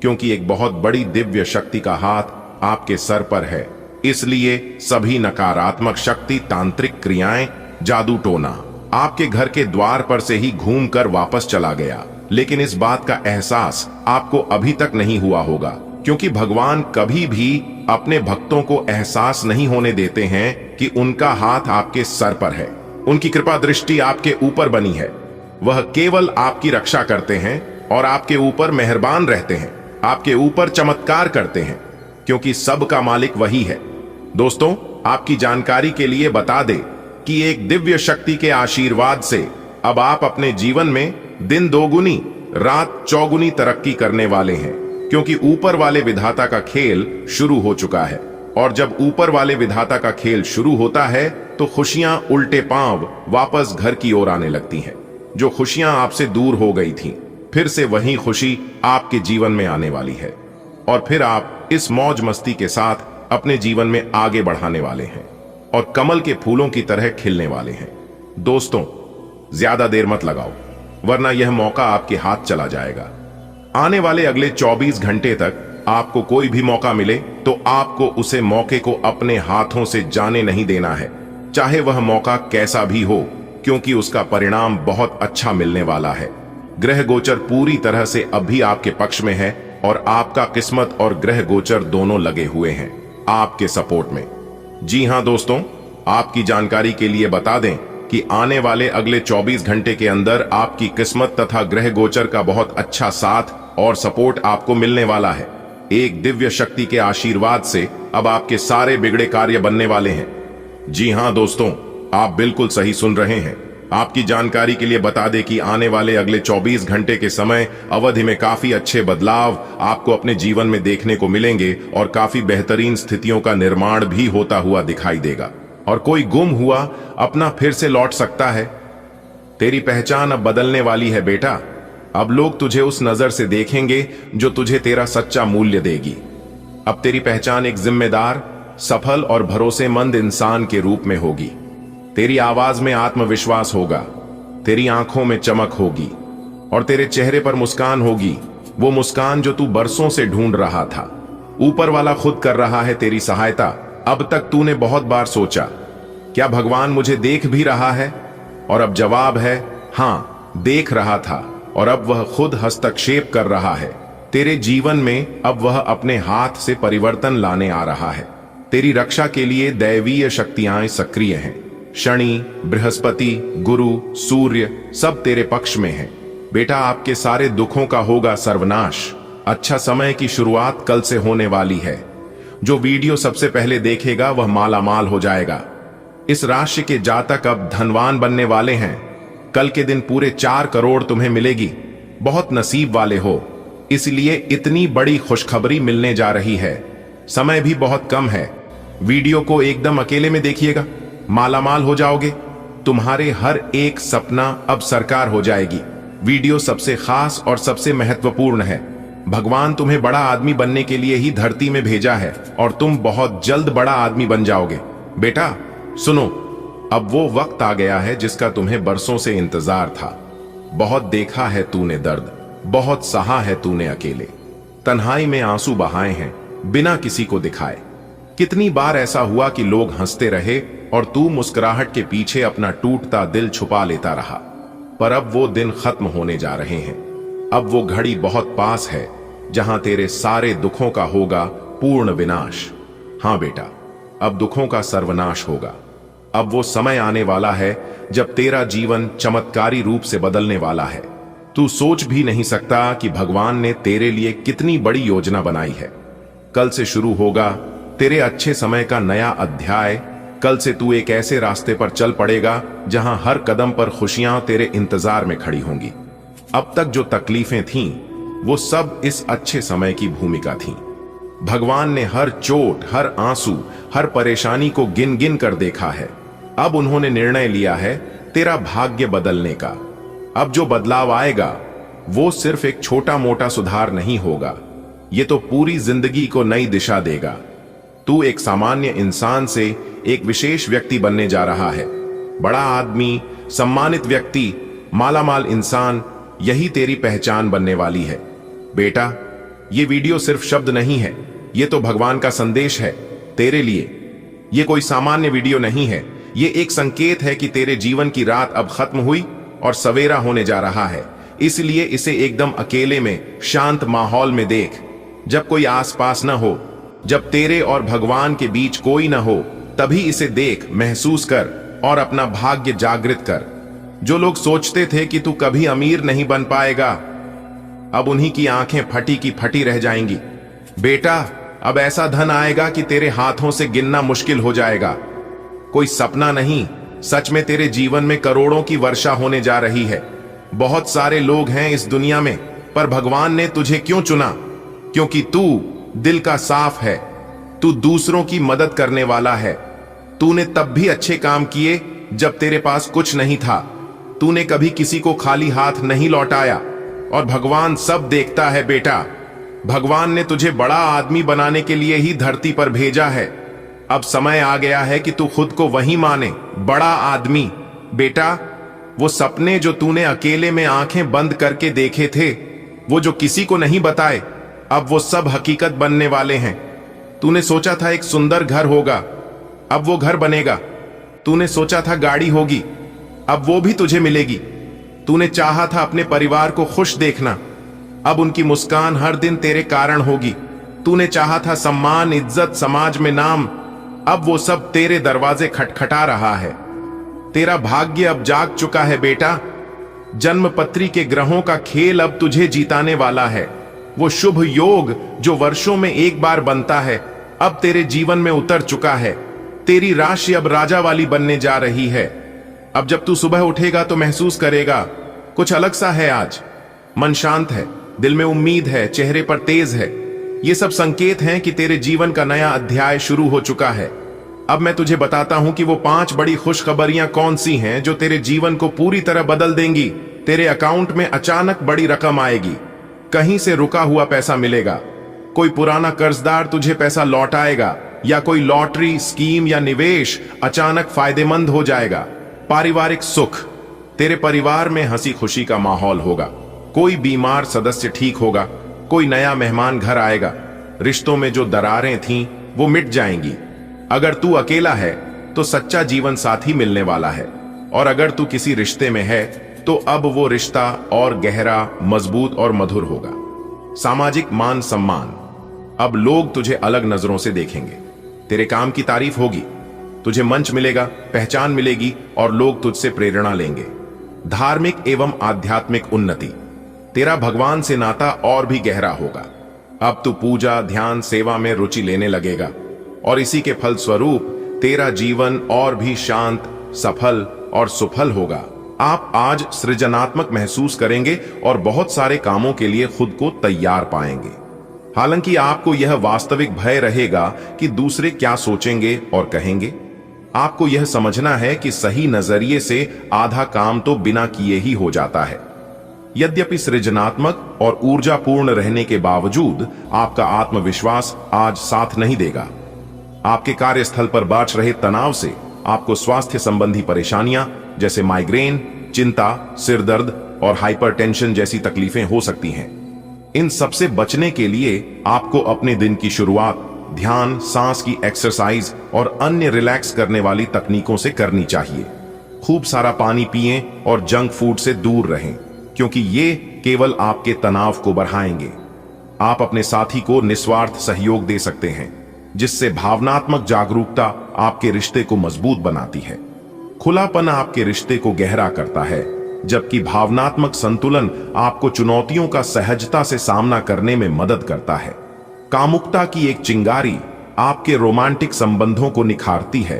क्योंकि एक बहुत बड़ी दिव्य शक्ति का हाथ आपके सर पर है। इसलिए सभी नकारात्मक शक्ति, तांत्रिक क्रियाएं, जादू टोना आपके घर के द्वार पर से ही घूमकर वापस चला गया। लेकिन इस बात का एहसास आपको अभी तक नहीं हुआ होगा, क्योंकि भगवान कभी भी अपने भक्तों को एहसास नहीं होने देते हैं कि उनका हाथ आपके सर पर है, उनकी कृपा दृष्टि आपके ऊपर बनी है। वह केवल आपकी रक्षा करते हैं और आपके ऊपर मेहरबान रहते हैं, आपके ऊपर चमत्कार करते हैं, क्योंकि सबका मालिक वही है। दोस्तों, आपकी जानकारी के लिए बता दें कि एक दिव्य शक्ति के आशीर्वाद से अब आप अपने जीवन में दिन दोगुनी रात चौगुनी तरक्की करने वाले हैं, क्योंकि ऊपर वाले विधाता का खेल शुरू हो चुका है। और जब ऊपर वाले विधाता का खेल शुरू होता है तो खुशियां उल्टे पांव वापस घर की ओर आने लगती हैं। जो खुशियां आपसे दूर हो गई थीं, फिर से वही खुशी आपके जीवन में आने वाली है, और फिर आप इस मौज मस्ती के साथ अपने जीवन में आगे बढ़ाने वाले हैं और कमल के फूलों की तरह खिलने वाले हैं। दोस्तों, ज्यादा देर मत लगाओ, वरना यह मौका आपके हाथ चला जाएगा। आने वाले अगले 24 घंटे तक आपको कोई भी मौका मिले तो आपको उसे मौके को अपने हाथों से जाने नहीं देना है, चाहे वह मौका कैसा भी हो, क्योंकि उसका परिणाम बहुत अच्छा मिलने वाला है। ग्रह गोचर पूरी तरह से अभी आपके पक्ष में है और आपका किस्मत और ग्रह गोचर दोनों लगे हुए हैं आपके सपोर्ट में। जी हां दोस्तों, आपकी जानकारी के लिए बता दें कि आने वाले अगले 24 घंटे के अंदर आपकी किस्मत तथा ग्रह गोचर का बहुत अच्छा साथ और सपोर्ट आपको मिलने वाला है। एक दिव्य शक्ति के आशीर्वाद से अब आपके सारे बिगड़े कार्य बनने वाले हैं। जी हां दोस्तों, आप बिल्कुल सही सुन रहे हैं। आपकी जानकारी के लिए बता दें कि आने वाले अगले 24 घंटे के समय अवधि में काफी अच्छे बदलाव आपको अपने जीवन में देखने को मिलेंगे और काफी बेहतरीन स्थितियों का निर्माण भी होता हुआ दिखाई देगा और कोई गुम हुआ अपना फिर से लौट सकता है। तेरी पहचान अब बदलने वाली है बेटा। अब लोग तुझे उस नजर से देखेंगे जो तुझे तेरा सच्चा मूल्य देगी। अब तेरी पहचान एक जिम्मेदार, सफल और भरोसेमंद इंसान के रूप में होगी। तेरी आवाज में आत्मविश्वास होगा, तेरी आंखों में चमक होगी और तेरे चेहरे पर मुस्कान होगी, वो मुस्कान जो तू बरसों से ढूंढ रहा था। ऊपर वाला खुद कर रहा है तेरी सहायता। अब तक तूने बहुत बार सोचा, क्या भगवान मुझे देख भी रहा है? और अब जवाब है हां, देख रहा था और अब वह खुद हस्तक्षेप कर रहा है तेरे जीवन में। अब वह अपने हाथ से परिवर्तन लाने आ रहा है। तेरी रक्षा के लिए दैवीय शक्तियां सक्रिय हैं। शनि, बृहस्पति, गुरु, सूर्य सब तेरे पक्ष में हैं। बेटा, आपके सारे दुखों का होगा सर्वनाश। अच्छा समय की शुरुआत कल से होने वाली है। जो वीडियो सबसे पहले देखेगा वह मालामाल हो जाएगा। इस राशि के जातक अब धनवान बनने वाले हैं। कल के दिन पूरे 4 करोड़ तुम्हें मिलेगी। बहुत नसीब वाले हो, इसलिए इतनी बड़ी खुशखबरी मिलने जा रही है। समय भी बहुत कम है। वीडियो को एकदम अकेले में देखिएगा, मालामाल हो जाओगे। तुम्हारे हर एक सपना अब साकार हो जाएगी। वीडियो सबसे खास और सबसे महत्वपूर्ण है। भगवान तुम्हें बड़ा आदमी बनने के लिए ही धरती में भेजा है और तुम बहुत जल्द बड़ा आदमी बन जाओगे। बेटा सुनो, अब वो वक्त आ गया है जिसका तुम्हें बरसों से इंतजार था। बहुत देखा है तूने दर्द, बहुत सहा है तूने अकेले, तन्हाई में आंसू बहाए हैं बिना किसी को दिखाए। कितनी बार ऐसा हुआ कि लोग हंसते रहे और तू मुस्कुराहट के पीछे अपना टूटता दिल छुपा लेता रहा। पर अब वो दिन खत्म होने जा रहे हैं। अब वो घड़ी बहुत पास है जहां तेरे सारे दुखों का होगा पूर्ण विनाश। हां बेटा, अब दुखों का सर्वनाश होगा। अब वो समय आने वाला है जब तेरा जीवन चमत्कारी रूप से बदलने वाला है। तू सोच भी नहीं सकता कि भगवान ने तेरे लिए कितनी बड़ी योजना बनाई है। कल से शुरू होगा तेरे अच्छे समय का नया अध्याय। कल से तू एक ऐसे रास्ते पर चल पड़ेगा जहां हर कदम पर खुशियां तेरे इंतजार में खड़ी होंगी। अब तक जो तकलीफें थीं, वो सब इस अच्छे समय की भूमिका थीं। भगवान ने हर चोट, हर आंसू, हर परेशानी को गिन गिन कर देखा है। अब उन्होंने निर्णय लिया है तेरा भाग्य बदलने का। अब जो बदलाव आएगा वो सिर्फ एक छोटा मोटा सुधार नहीं होगा, ये तो पूरी जिंदगी को नई दिशा देगा। तू एक सामान्य इंसान से एक विशेष व्यक्ति बनने जा रहा है। बड़ा आदमी, सम्मानित व्यक्ति, मालामाल इंसान, यही तेरी पहचान बनने वाली है। बेटा, ये वीडियो सिर्फ शब्द नहीं है, ये तो भगवान का संदेश है तेरे लिए। ये कोई सामान्य वीडियो नहीं है, ये एक संकेत है कि तेरे जीवन की रात अब खत्म हुई और सवेरा होने जा रहा है। इसलिए इसे एकदम अकेले में शांत माहौल में देख, जब कोई आसपास न हो, जब तेरे और भगवान के बीच कोई न हो, तभी इसे देख, महसूस कर और अपना भाग्य जागृत कर। जो लोग सोचते थे कि तू कभी अमीर नहीं बन पाएगा, अब उन्हीं की आंखें फटी की फटी रह जाएंगी। बेटा, अब ऐसा धन आएगा कि तेरे हाथों से गिनना मुश्किल हो जाएगा। कोई सपना नहीं, सच में तेरे जीवन में करोड़ों की वर्षा होने जा रही है। बहुत सारे लोग हैं इस दुनिया में, पर भगवान ने तुझे क्यों चुना? क्योंकि तू दिल का साफ है, तू दूसरों की मदद करने वाला है। तूने तब भी अच्छे काम किए जब तेरे पास कुछ नहीं था। तूने कभी किसी को खाली हाथ नहीं लौटाया और भगवान सब देखता है बेटा। भगवान ने तुझे बड़ा आदमी बनाने के लिए ही धरती पर भेजा है। अब समय आ गया है कि तू खुद को वही माने, बड़ा आदमी। बेटा, वो सपने जो तूने अकेले में आंखें बंद करके देखे थे, वो जो किसी को नहीं बताए, अब वो सब हकीकत बनने वाले हैं। तूने सोचा था एक सुंदर घर होगा, अब वो घर बनेगा। तूने सोचा था गाड़ी होगी, अब वो भी तुझे मिलेगी। तूने चाहा था अपने परिवार को खुश देखना, अब उनकी मुस्कान हर दिन तेरे कारण होगी। तूने चाहा था सम्मान, इज्जत, समाज में नाम, अब वो सब तेरे दरवाजे खटखटा रहा है। तेरा भाग्य अब जाग चुका है बेटा। जन्मपत्री के ग्रहों का खेल अब तुझे जीताने वाला है। वो शुभ योग जो वर्षों में एक बार बनता है, अब तेरे जीवन में उतर चुका है। तेरी राशि अब राजा वाली बनने जा रही है। अब जब तू सुबह उठेगा तो महसूस करेगा कुछ अलग सा है आज। मन शांत है, दिल में उम्मीद है, चेहरे पर तेज है। ये सब संकेत हैं कि तेरे जीवन का नया अध्याय शुरू हो चुका है। अब मैं तुझे बताता हूं कि वो 5 बड़ी खुशखबरियां कौन सी हैं जो तेरे जीवन को पूरी तरह बदल देंगी। तेरे अकाउंट में अचानक बड़ी रकम आएगी, कहीं से रुका हुआ पैसा मिलेगा, कोई पुराना कर्जदार तुझे पैसा लौटाएगा, या कोई लॉटरी स्कीम या निवेश अचानक फायदेमंद हो जाएगा। पारिवारिक सुख, तेरे परिवार में हंसी खुशी का माहौल होगा, कोई बीमार सदस्य ठीक होगा, कोई नया मेहमान घर आएगा। रिश्तों में जो दरारें थीं वो मिट जाएंगी। अगर तू अकेला है तो सच्चा जीवन साथी मिलने वाला है, और अगर तू किसी रिश्ते में है तो अब वो रिश्ता और गहरा, मजबूत और मधुर होगा। सामाजिक मान सम्मान, अब लोग तुझे अलग नजरों से देखेंगे। तेरे काम की तारीफ होगी, तुझे मंच मिलेगा, पहचान मिलेगी और लोग तुझसे प्रेरणा लेंगे। धार्मिक एवं आध्यात्मिक उन्नति, तेरा भगवान से नाता और भी गहरा होगा। अब तू पूजा, ध्यान, सेवा में रुचि लेने लगेगा, और इसी के फल स्वरूप तेरा जीवन और भी शांत, सफल और सुफल होगा। आप आज सृजनात्मक महसूस करेंगे और बहुत सारे कामों के लिए खुद को तैयार पाएंगे। हालांकि आपको यह वास्तविक भय रहेगा कि दूसरे क्या सोचेंगे और कहेंगे। आपको यह समझना है कि सही नजरिए से आधा काम तो बिना किए ही हो जाता है। यद्यपि सृजनात्मक और ऊर्जापूर्ण रहने के बावजूद आपका आत्मविश्वास आज साथ नहीं देगा। आपके कार्यस्थल पर बाँच रहे तनाव से आपको स्वास्थ्य संबंधी परेशानियां जैसे माइग्रेन, चिंता, सिर दर्द और हाइपरटेंशन जैसी तकलीफें हो सकती हैं। इन सबसे बचने के लिए आपको अपने दिन की शुरुआत ध्यान, सांस की एक्सरसाइज और अन्य रिलैक्स करने वाली तकनीकों से करनी चाहिए। खूब सारा पानी पिएं और जंक फूड से दूर रहें, क्योंकि ये केवल आपके तनाव को बढ़ाएंगे। आप अपने साथी को निस्वार्थ सहयोग दे सकते हैं, जिससे भावनात्मक जागरूकता आपके रिश्ते को मजबूत बनाती है। खुलापन आपके रिश्ते को गहरा करता है, जबकि भावनात्मक संतुलन आपको चुनौतियों का सहजता से सामना करने में मदद करता है। कामुकता की एक चिंगारी आपके रोमांटिक संबंधों को निखारती है,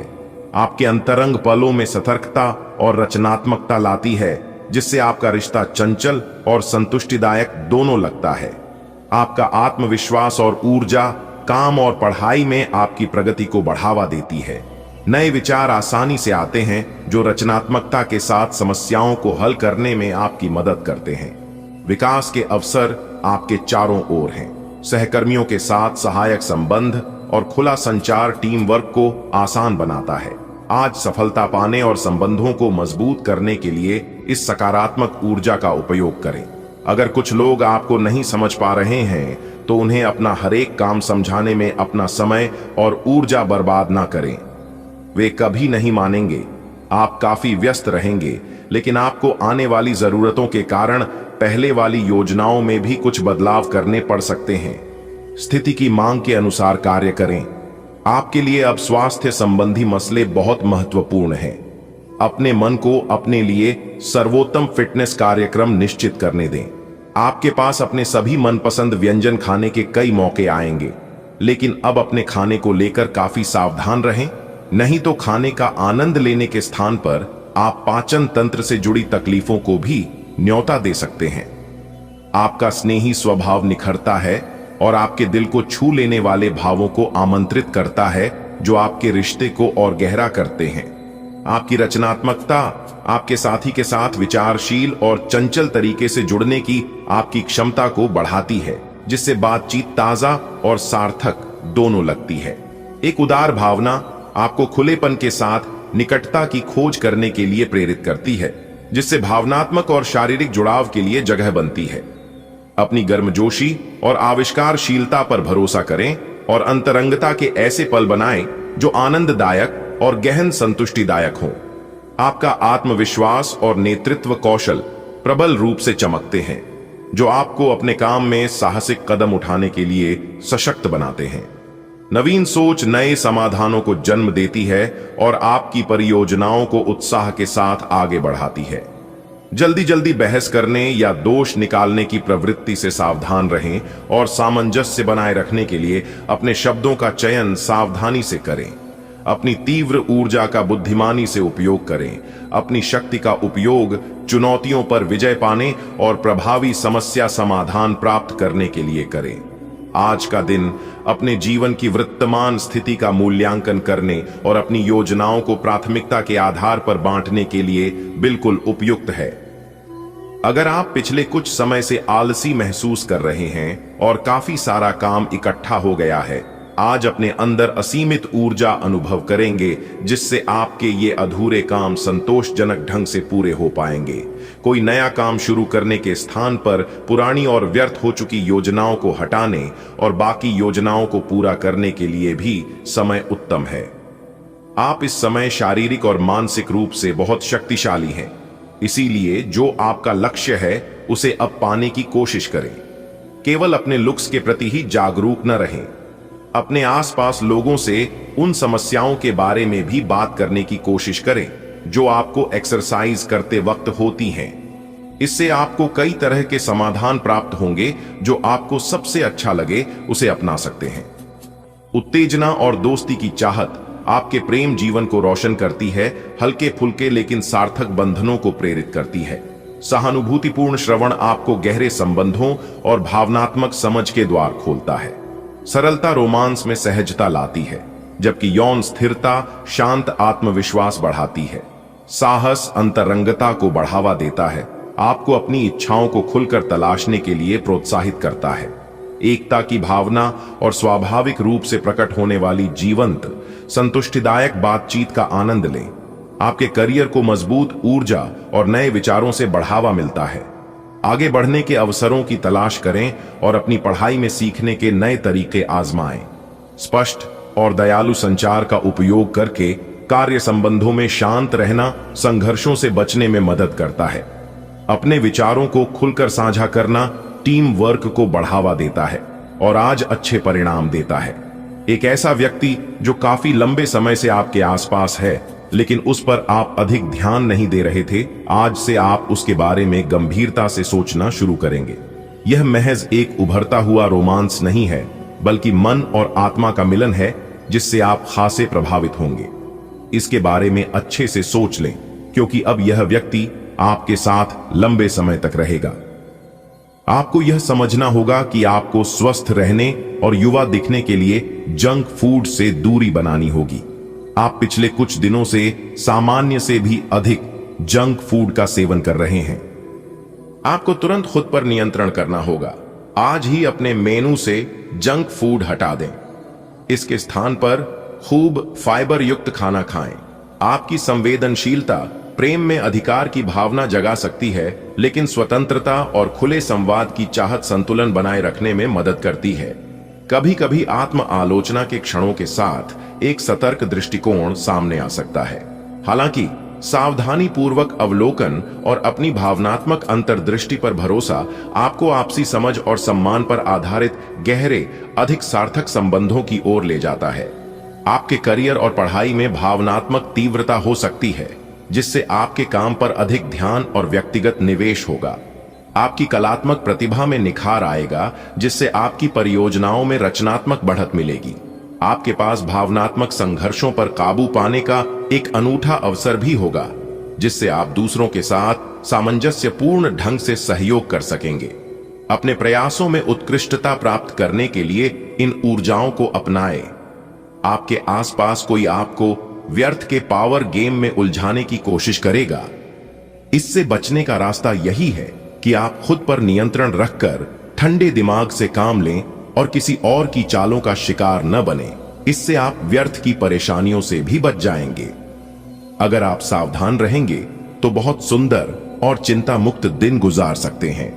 आपके अंतरंग पलों में सतर्कता और रचनात्मकता लाती है, जिससे आपका रिश्ता चंचल और संतुष्टिदायक दोनों लगता है। आपका आत्मविश्वास और ऊर्जा काम और पढ़ाई में आपकी प्रगति को बढ़ावा देती है। नए विचार आसानी से आते हैं, जो रचनात्मकता के साथ समस्याओं को हल करने में आपकी मदद करते हैं। विकास के अवसर आपके चारों ओर हैं। सहकर्मियों के साथ सहायक संबंध और खुला संचार टीम वर्क को आसान बनाता है। आज सफलता पाने और संबंधों को मजबूत करने के लिए इस सकारात्मक ऊर्जा का उपयोग करें। अगर कुछ लोग आपको नहीं समझ पा रहे हैं तो उन्हें अपना हर एक काम समझाने में अपना समय और ऊर्जा बर्बाद ना करें। वे कभी नहीं मानेंगे। आप काफी व्यस्त रहेंगे, लेकिन आपको आने वाली जरूरतों के कारण पहले वाली योजनाओं में भी कुछ बदलाव करने पड़ सकते हैं। स्थिति की मांग के अनुसार कार्य करें। आपके लिए अब स्वास्थ्य संबंधी मसले बहुत महत्वपूर्ण हैं। अपने मन को अपने लिए सर्वोत्तम फिटनेस कार्यक्रम निश्चित करने दें। आपके पास अपने सभी मनपसंद व्यंजन खाने के कई मौके आएंगे, लेकिन अब अपने खाने को लेकर काफी सावधान रहें, नहीं तो खाने का आनंद लेने के स्थान पर आप पाचन तंत्र से जुड़ी तकलीफों को भी न्योता दे सकते हैं। आपका स्नेही स्वभाव निखरता है और आपके दिल को छू लेने वाले भावों को आमंत्रित करता है, जो आपके रिश्ते को और गहरा करते हैं। आपकी रचनात्मकता आपके साथी के साथ विचारशील और चंचल तरीके से जुड़ने की आपकी क्षमता को बढ़ाती है। जिससे बातचीत ताजा और सार्थक दोनों लगती है। एक उदार भावना आपको खुलेपन के साथ निकटता की खोज करने के लिए प्रेरित करती है, जिससे भावनात्मक और शारीरिक जुड़ाव के लिए जगह बनती है। अपनी गर्मजोशी और आविष्कारशीलता पर भरोसा करें और अंतरंगता के ऐसे पल बनाएं जो आनंददायक और गहन संतुष्टिदायक हों। आपका आत्मविश्वास और नेतृत्व कौशल प्रबल रूप से चमकते हैं, जो आपको अपने काम में साहसिक कदम उठाने के लिए सशक्त बनाते हैं। नवीन सोच नए समाधानों को जन्म देती है और आपकी परियोजनाओं को उत्साह के साथ आगे बढ़ाती है। जल्दी जल्दी बहस करने या दोष निकालने की प्रवृत्ति से सावधान रहें और सामंजस्य बनाए रखने के लिए अपने शब्दों का चयन सावधानी से करें। अपनी तीव्र ऊर्जा का बुद्धिमानी से उपयोग करें। अपनी शक्ति का उपयोग चुनौतियों पर विजय पाने और प्रभावी समस्या समाधान प्राप्त करने के लिए करें। आज का दिन अपने जीवन की वर्तमान स्थिति का मूल्यांकन करने और अपनी योजनाओं को प्राथमिकता के आधार पर बांटने के लिए बिल्कुल उपयुक्त है। अगर आप पिछले कुछ समय से आलसी महसूस कर रहे हैं और काफी सारा काम इकट्ठा हो गया है, आज अपने अंदर असीमित ऊर्जा अनुभव करेंगे, जिससे आपके ये अधूरे काम संतोषजनक ढंग से पूरे हो पाएंगे। कोई नया काम शुरू करने के स्थान पर पुरानी और व्यर्थ हो चुकी योजनाओं को हटाने और बाकी योजनाओं को पूरा करने के लिए भी समय उत्तम है। आप इस समय शारीरिक और मानसिक रूप से बहुत शक्तिशाली हैं, इसीलिए जो आपका लक्ष्य है उसे अब पाने की कोशिश करें। केवल अपने लुक्स के प्रति ही जागरूक न रहें। अपने आसपास लोगों से उन समस्याओं के बारे में भी बात करने की कोशिश करें जो आपको एक्सरसाइज करते वक्त होती हैं। इससे आपको कई तरह के समाधान प्राप्त होंगे, जो आपको सबसे अच्छा लगे उसे अपना सकते हैं। उत्तेजना और दोस्ती की चाहत आपके प्रेम जीवन को रोशन करती है, हल्के फुल्के लेकिन सार्थक बंधनों को प्रेरित करती है। सहानुभूतिपूर्ण श्रवण आपको गहरे संबंधों और भावनात्मक समझ के द्वार खोलता है। सरलता रोमांस में सहजता लाती है, जबकि यौन स्थिरता शांत आत्मविश्वास बढ़ाती है। साहस अंतरंगता को बढ़ावा देता है, आपको अपनी इच्छाओं को खुलकर तलाशने के लिए प्रोत्साहित करता है। एकता की भावना और स्वाभाविक रूप से प्रकट होने वाली जीवंत संतुष्टिदायक बातचीत का आनंद लें। आपके करियर को मजबूत ऊर्जा और नए विचारों से बढ़ावा मिलता है। आगे बढ़ने के अवसरों की तलाश करें और अपनी पढ़ाई में सीखने के नए तरीके आजमाएं। स्पष्ट और दयालु संचार का उपयोग करके कार्य संबंधों में शांत रहना संघर्षों से बचने में मदद करता है। अपने विचारों को खुलकर साझा करना टीम वर्क को बढ़ावा देता है और आज अच्छे परिणाम देता है। एक ऐसा व्यक्ति जो काफी लंबे समय से आपके आसपास है, लेकिन उस पर आप अधिक ध्यान नहीं दे रहे थे, आज से आप उसके बारे में गंभीरता से सोचना शुरू करेंगे। यह महज एक उभरता हुआ रोमांस नहीं है, बल्कि मन और आत्मा का मिलन है, जिससे आप खासे प्रभावित होंगे। इसके बारे में अच्छे से सोच लें, क्योंकि अब यह व्यक्ति आपके साथ लंबे समय तक रहेगा। आपको यह समझना होगा कि आपको स्वस्थ रहने और युवा दिखने के लिए जंक फूड से दूरी बनानी होगी। आप पिछले कुछ दिनों से सामान्य से भी अधिक जंक फूड का सेवन कर रहे हैं। आपको तुरंत खुद पर नियंत्रण करना होगा। आज ही अपने मेनू से जंक फूड हटा दें। इसके स्थान पर खूब फाइबर युक्त खाना खाएं। आपकी संवेदनशीलता प्रेम में अधिकार की भावना जगा सकती है, लेकिन स्वतंत्रता और खुले संवाद की चाहत संतुलन बनाए रखने में मदद करती है। कभी कभी आत्म आलोचना के क्षणों के साथ एक सतर्क दृष्टिकोण सामने आ सकता है। हालांकि सावधानी पूर्वक अवलोकन और अपनी भावनात्मक अंतर्दृष्टि पर भरोसा आपको आपसी समझ और सम्मान पर आधारित गहरे, अधिक सार्थक संबंधों की ओर ले जाता है। आपके करियर और पढ़ाई में भावनात्मक तीव्रता हो सकती है, जिससे आपके काम पर अधिक ध्यान और व्यक्तिगत निवेश होगा। आपकी कलात्मक प्रतिभा में निखार आएगा, जिससे आपकी परियोजनाओं में रचनात्मक बढ़त मिलेगी। आपके पास भावनात्मक संघर्षों पर काबू पाने का एक अनूठा अवसर भी होगा, जिससे आप दूसरों के साथ सामंजस्यपूर्ण ढंग से सहयोग कर सकेंगे। अपने प्रयासों में उत्कृष्टता प्राप्त करने के लिए इन ऊर्जाओं को अपनाएं। आपके आसपास कोई आपको व्यर्थ के पावर गेम में उलझाने की कोशिश करेगा। इससे बचने का रास्ता यही है कि आप खुद पर नियंत्रण रखकर ठंडे दिमाग से काम लें और किसी और की चालों का शिकार न बने। इससे आप व्यर्थ की परेशानियों से भी बच जाएंगे। अगर आप सावधान रहेंगे तो बहुत सुंदर और चिंता मुक्त दिन गुजार सकते हैं।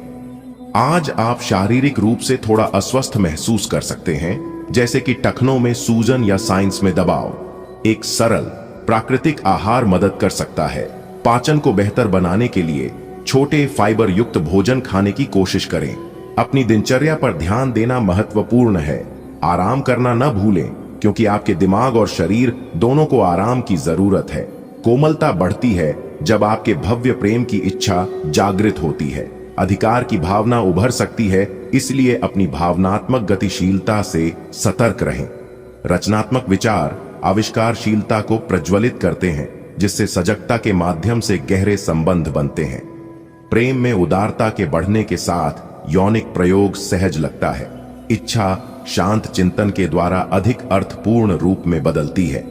आज आप शारीरिक रूप से थोड़ा अस्वस्थ महसूस कर सकते हैं, जैसे कि टखनों में सूजन या साइंस में दबाव। एक सरल प्राकृतिक आहार मदद कर सकता है। पाचन को बेहतर बनाने के लिए छोटे फाइबर युक्त भोजन खाने की कोशिश करें। अपनी दिनचर्या पर ध्यान देना महत्वपूर्ण है। आराम करना न भूलें, क्योंकि आपके दिमाग और शरीर दोनों को आराम की जरूरत है। कोमलता बढ़ती है जब आपके भव्य प्रेम की इच्छा जागृत होती है। अधिकार की भावना उभर सकती है, इसलिए अपनी भावनात्मक गतिशीलता से सतर्क रहें। रचनात्मक विचार आविष्कारशीलता को प्रज्वलित करते हैं, जिससे सजगता के माध्यम से गहरे संबंध बनते हैं। प्रेम में उदारता के बढ़ने के साथ यौनिक प्रयोग सहज लगता है। इच्छा शांत चिंतन के द्वारा अधिक अर्थपूर्ण रूप में बदलती है।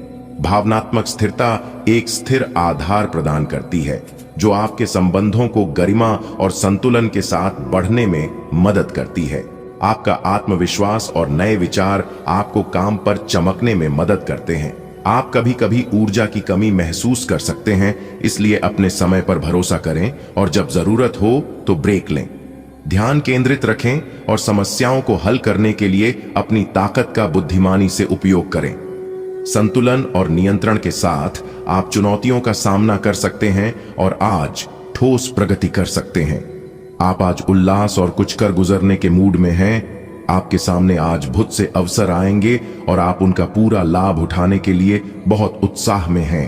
भावनात्मक स्थिरता एक स्थिर आधार प्रदान करती है, जो आपके संबंधों को गरिमा और संतुलन के साथ बढ़ने में मदद करती है। आपका आत्मविश्वास और नए विचार आपको काम पर चमकने में मदद करते हैं। आप कभी कभी ऊर्जा की कमी महसूस कर सकते हैं, इसलिए अपने समय पर भरोसा करें और जब जरूरत हो तो ब्रेक लें। ध्यान केंद्रित रखें और समस्याओं को हल करने के लिए अपनी ताकत का बुद्धिमानी से उपयोग करें। संतुलन और नियंत्रण के साथ आप चुनौतियों का सामना कर सकते हैं और आज ठोस प्रगति कर सकते हैं। आप आज उल्लास और कुछ कर गुजरने के मूड में हैं। आपके सामने आज बहुत से अवसर आएंगे और आप उनका पूरा लाभ उठाने के लिए बहुत उत्साह में हैं।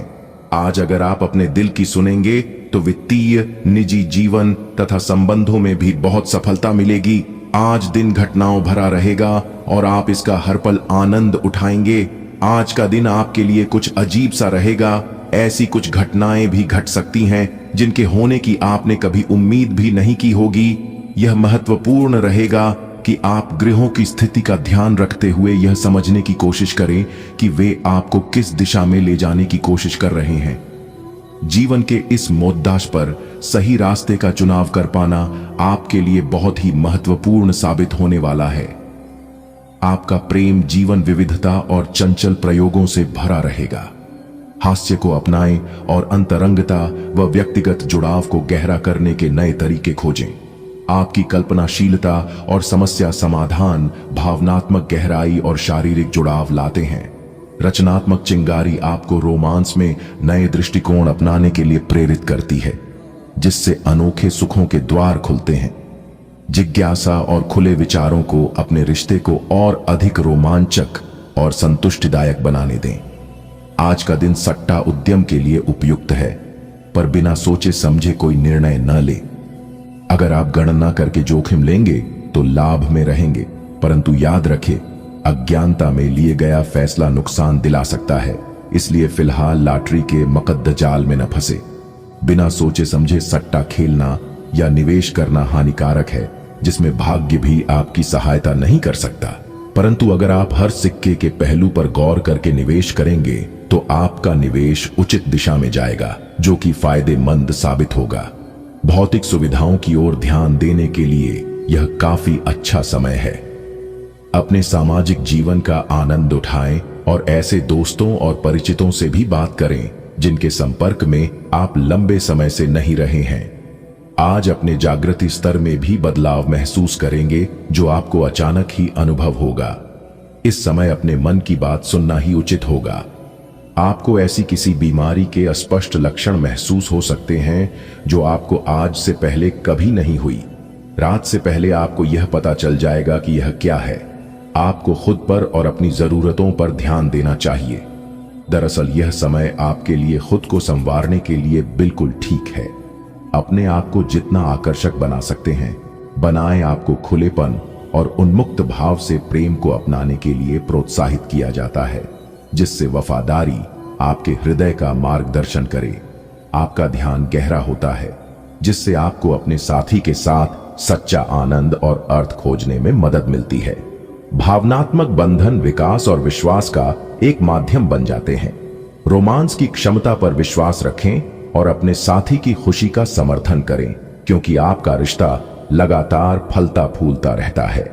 आज अगर आप अपने दिल की सुनेंगे तो वित्तीय, निजी जीवन तथा संबंधों में भी बहुत सफलता मिलेगी। आज दिन घटनाओं भरा रहेगा और आप इसका हर पल आनंद उठाएंगे। आज का दिन आपके लिए कुछ अजीब सा रहेगा। ऐसी कुछ घटनाएं भी घट सकती हैं जिनके होने की आपने कभी उम्मीद भी नहीं की होगी। यह महत्वपूर्ण रहेगा कि आप ग्रहों की स्थिति का ध्यान रखते हुए यह समझने की कोशिश करें कि वे आपको किस दिशा में ले जाने की कोशिश कर रहे हैं। जीवन के इस मोद्दाश पर सही रास्ते का चुनाव कर पाना आपके लिए बहुत ही महत्वपूर्ण साबित होने वाला है। आपका प्रेम जीवन विविधता और चंचल प्रयोगों से भरा रहेगा। हास्य को अपनाएं और अंतरंगता व व्यक्तिगत जुड़ाव को गहरा करने के नए तरीके खोजें। आपकी कल्पनाशीलता और समस्या समाधान भावनात्मक गहराई और शारीरिक जुड़ाव लाते हैं। रचनात्मक चिंगारी आपको रोमांस में नए दृष्टिकोण अपनाने के लिए प्रेरित करती है, जिससे अनोखे सुखों के द्वार खुलते हैं। जिज्ञासा और खुले विचारों को अपने रिश्ते को और अधिक रोमांचक और संतुष्टिदायक बनाने दें। आज का दिन सट्टा उद्यम के लिए उपयुक्त है, पर बिना सोचे समझे कोई निर्णय न ले। अगर आप गणना करके जोखिम लेंगे तो लाभ में रहेंगे, परंतु याद रखें, अज्ञानता में लिए गया फैसला नुकसान दिला सकता है। इसलिए फिलहाल लॉटरी के मकद्द जाल में न फंसे। बिना सोचे समझे सट्टा खेलना या निवेश करना हानिकारक है, जिसमें भाग्य भी आपकी सहायता नहीं कर सकता। परंतु अगर आप हर सिक्के के पहलू पर गौर करके निवेश करेंगे तो आपका निवेश उचित दिशा में जाएगा, जो कि फायदेमंद साबित होगा। भौतिक सुविधाओं की ओर ध्यान देने के लिए यह काफी अच्छा समय है। अपने सामाजिक जीवन का आनंद उठाएं और ऐसे दोस्तों और परिचितों से भी बात करें जिनके संपर्क में आप लंबे समय से नहीं रहे हैं। आज अपने जागृति स्तर में भी बदलाव महसूस करेंगे, जो आपको अचानक ही अनुभव होगा। इस समय अपने मन की बात सुनना ही उचित होगा। आपको ऐसी किसी बीमारी के अस्पष्ट लक्षण महसूस हो सकते हैं जो आपको आज से पहले कभी नहीं हुई। रात से पहले आपको यह पता चल जाएगा कि यह क्या है। आपको खुद पर और अपनी जरूरतों पर ध्यान देना चाहिए। दरअसल यह समय आपके लिए खुद को संवारने के लिए बिल्कुल ठीक है। अपने आप को जितना आकर्षक बना सकते हैं बनाएं। आपको खुलेपन और उन्मुक्त भाव से प्रेम को अपनाने के लिए प्रोत्साहित किया जाता है, जिससे वफादारी आपके हृदय का मार्गदर्शन करे। आपका ध्यान गहरा होता है, जिससे आपको अपने साथी के साथ सच्चा आनंद और अर्थ खोजने में मदद मिलती है। भावनात्मक बंधन विकास और विश्वास का एक माध्यम बन जाते हैं। रोमांस की क्षमता पर विश्वास रखें और अपने साथी की खुशी का समर्थन करें, क्योंकि आपका रिश्ता लगातार फलता फूलता रहता है।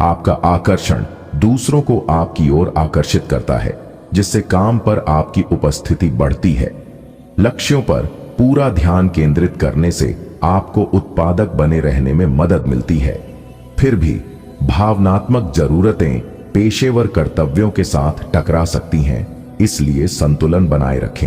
आपका आकर्षण दूसरों को आपकी ओर आकर्षित करता है, जिससे काम पर आपकी उपस्थिति बढ़ती है। लक्ष्यों पर पूरा ध्यान केंद्रित करने से आपको उत्पादक बने रहने में मदद मिलती है। फिर भी भावनात्मक जरूरतें पेशेवर कर्तव्यों के साथ टकरा सकती हैं, इसलिए संतुलन बनाए रखें।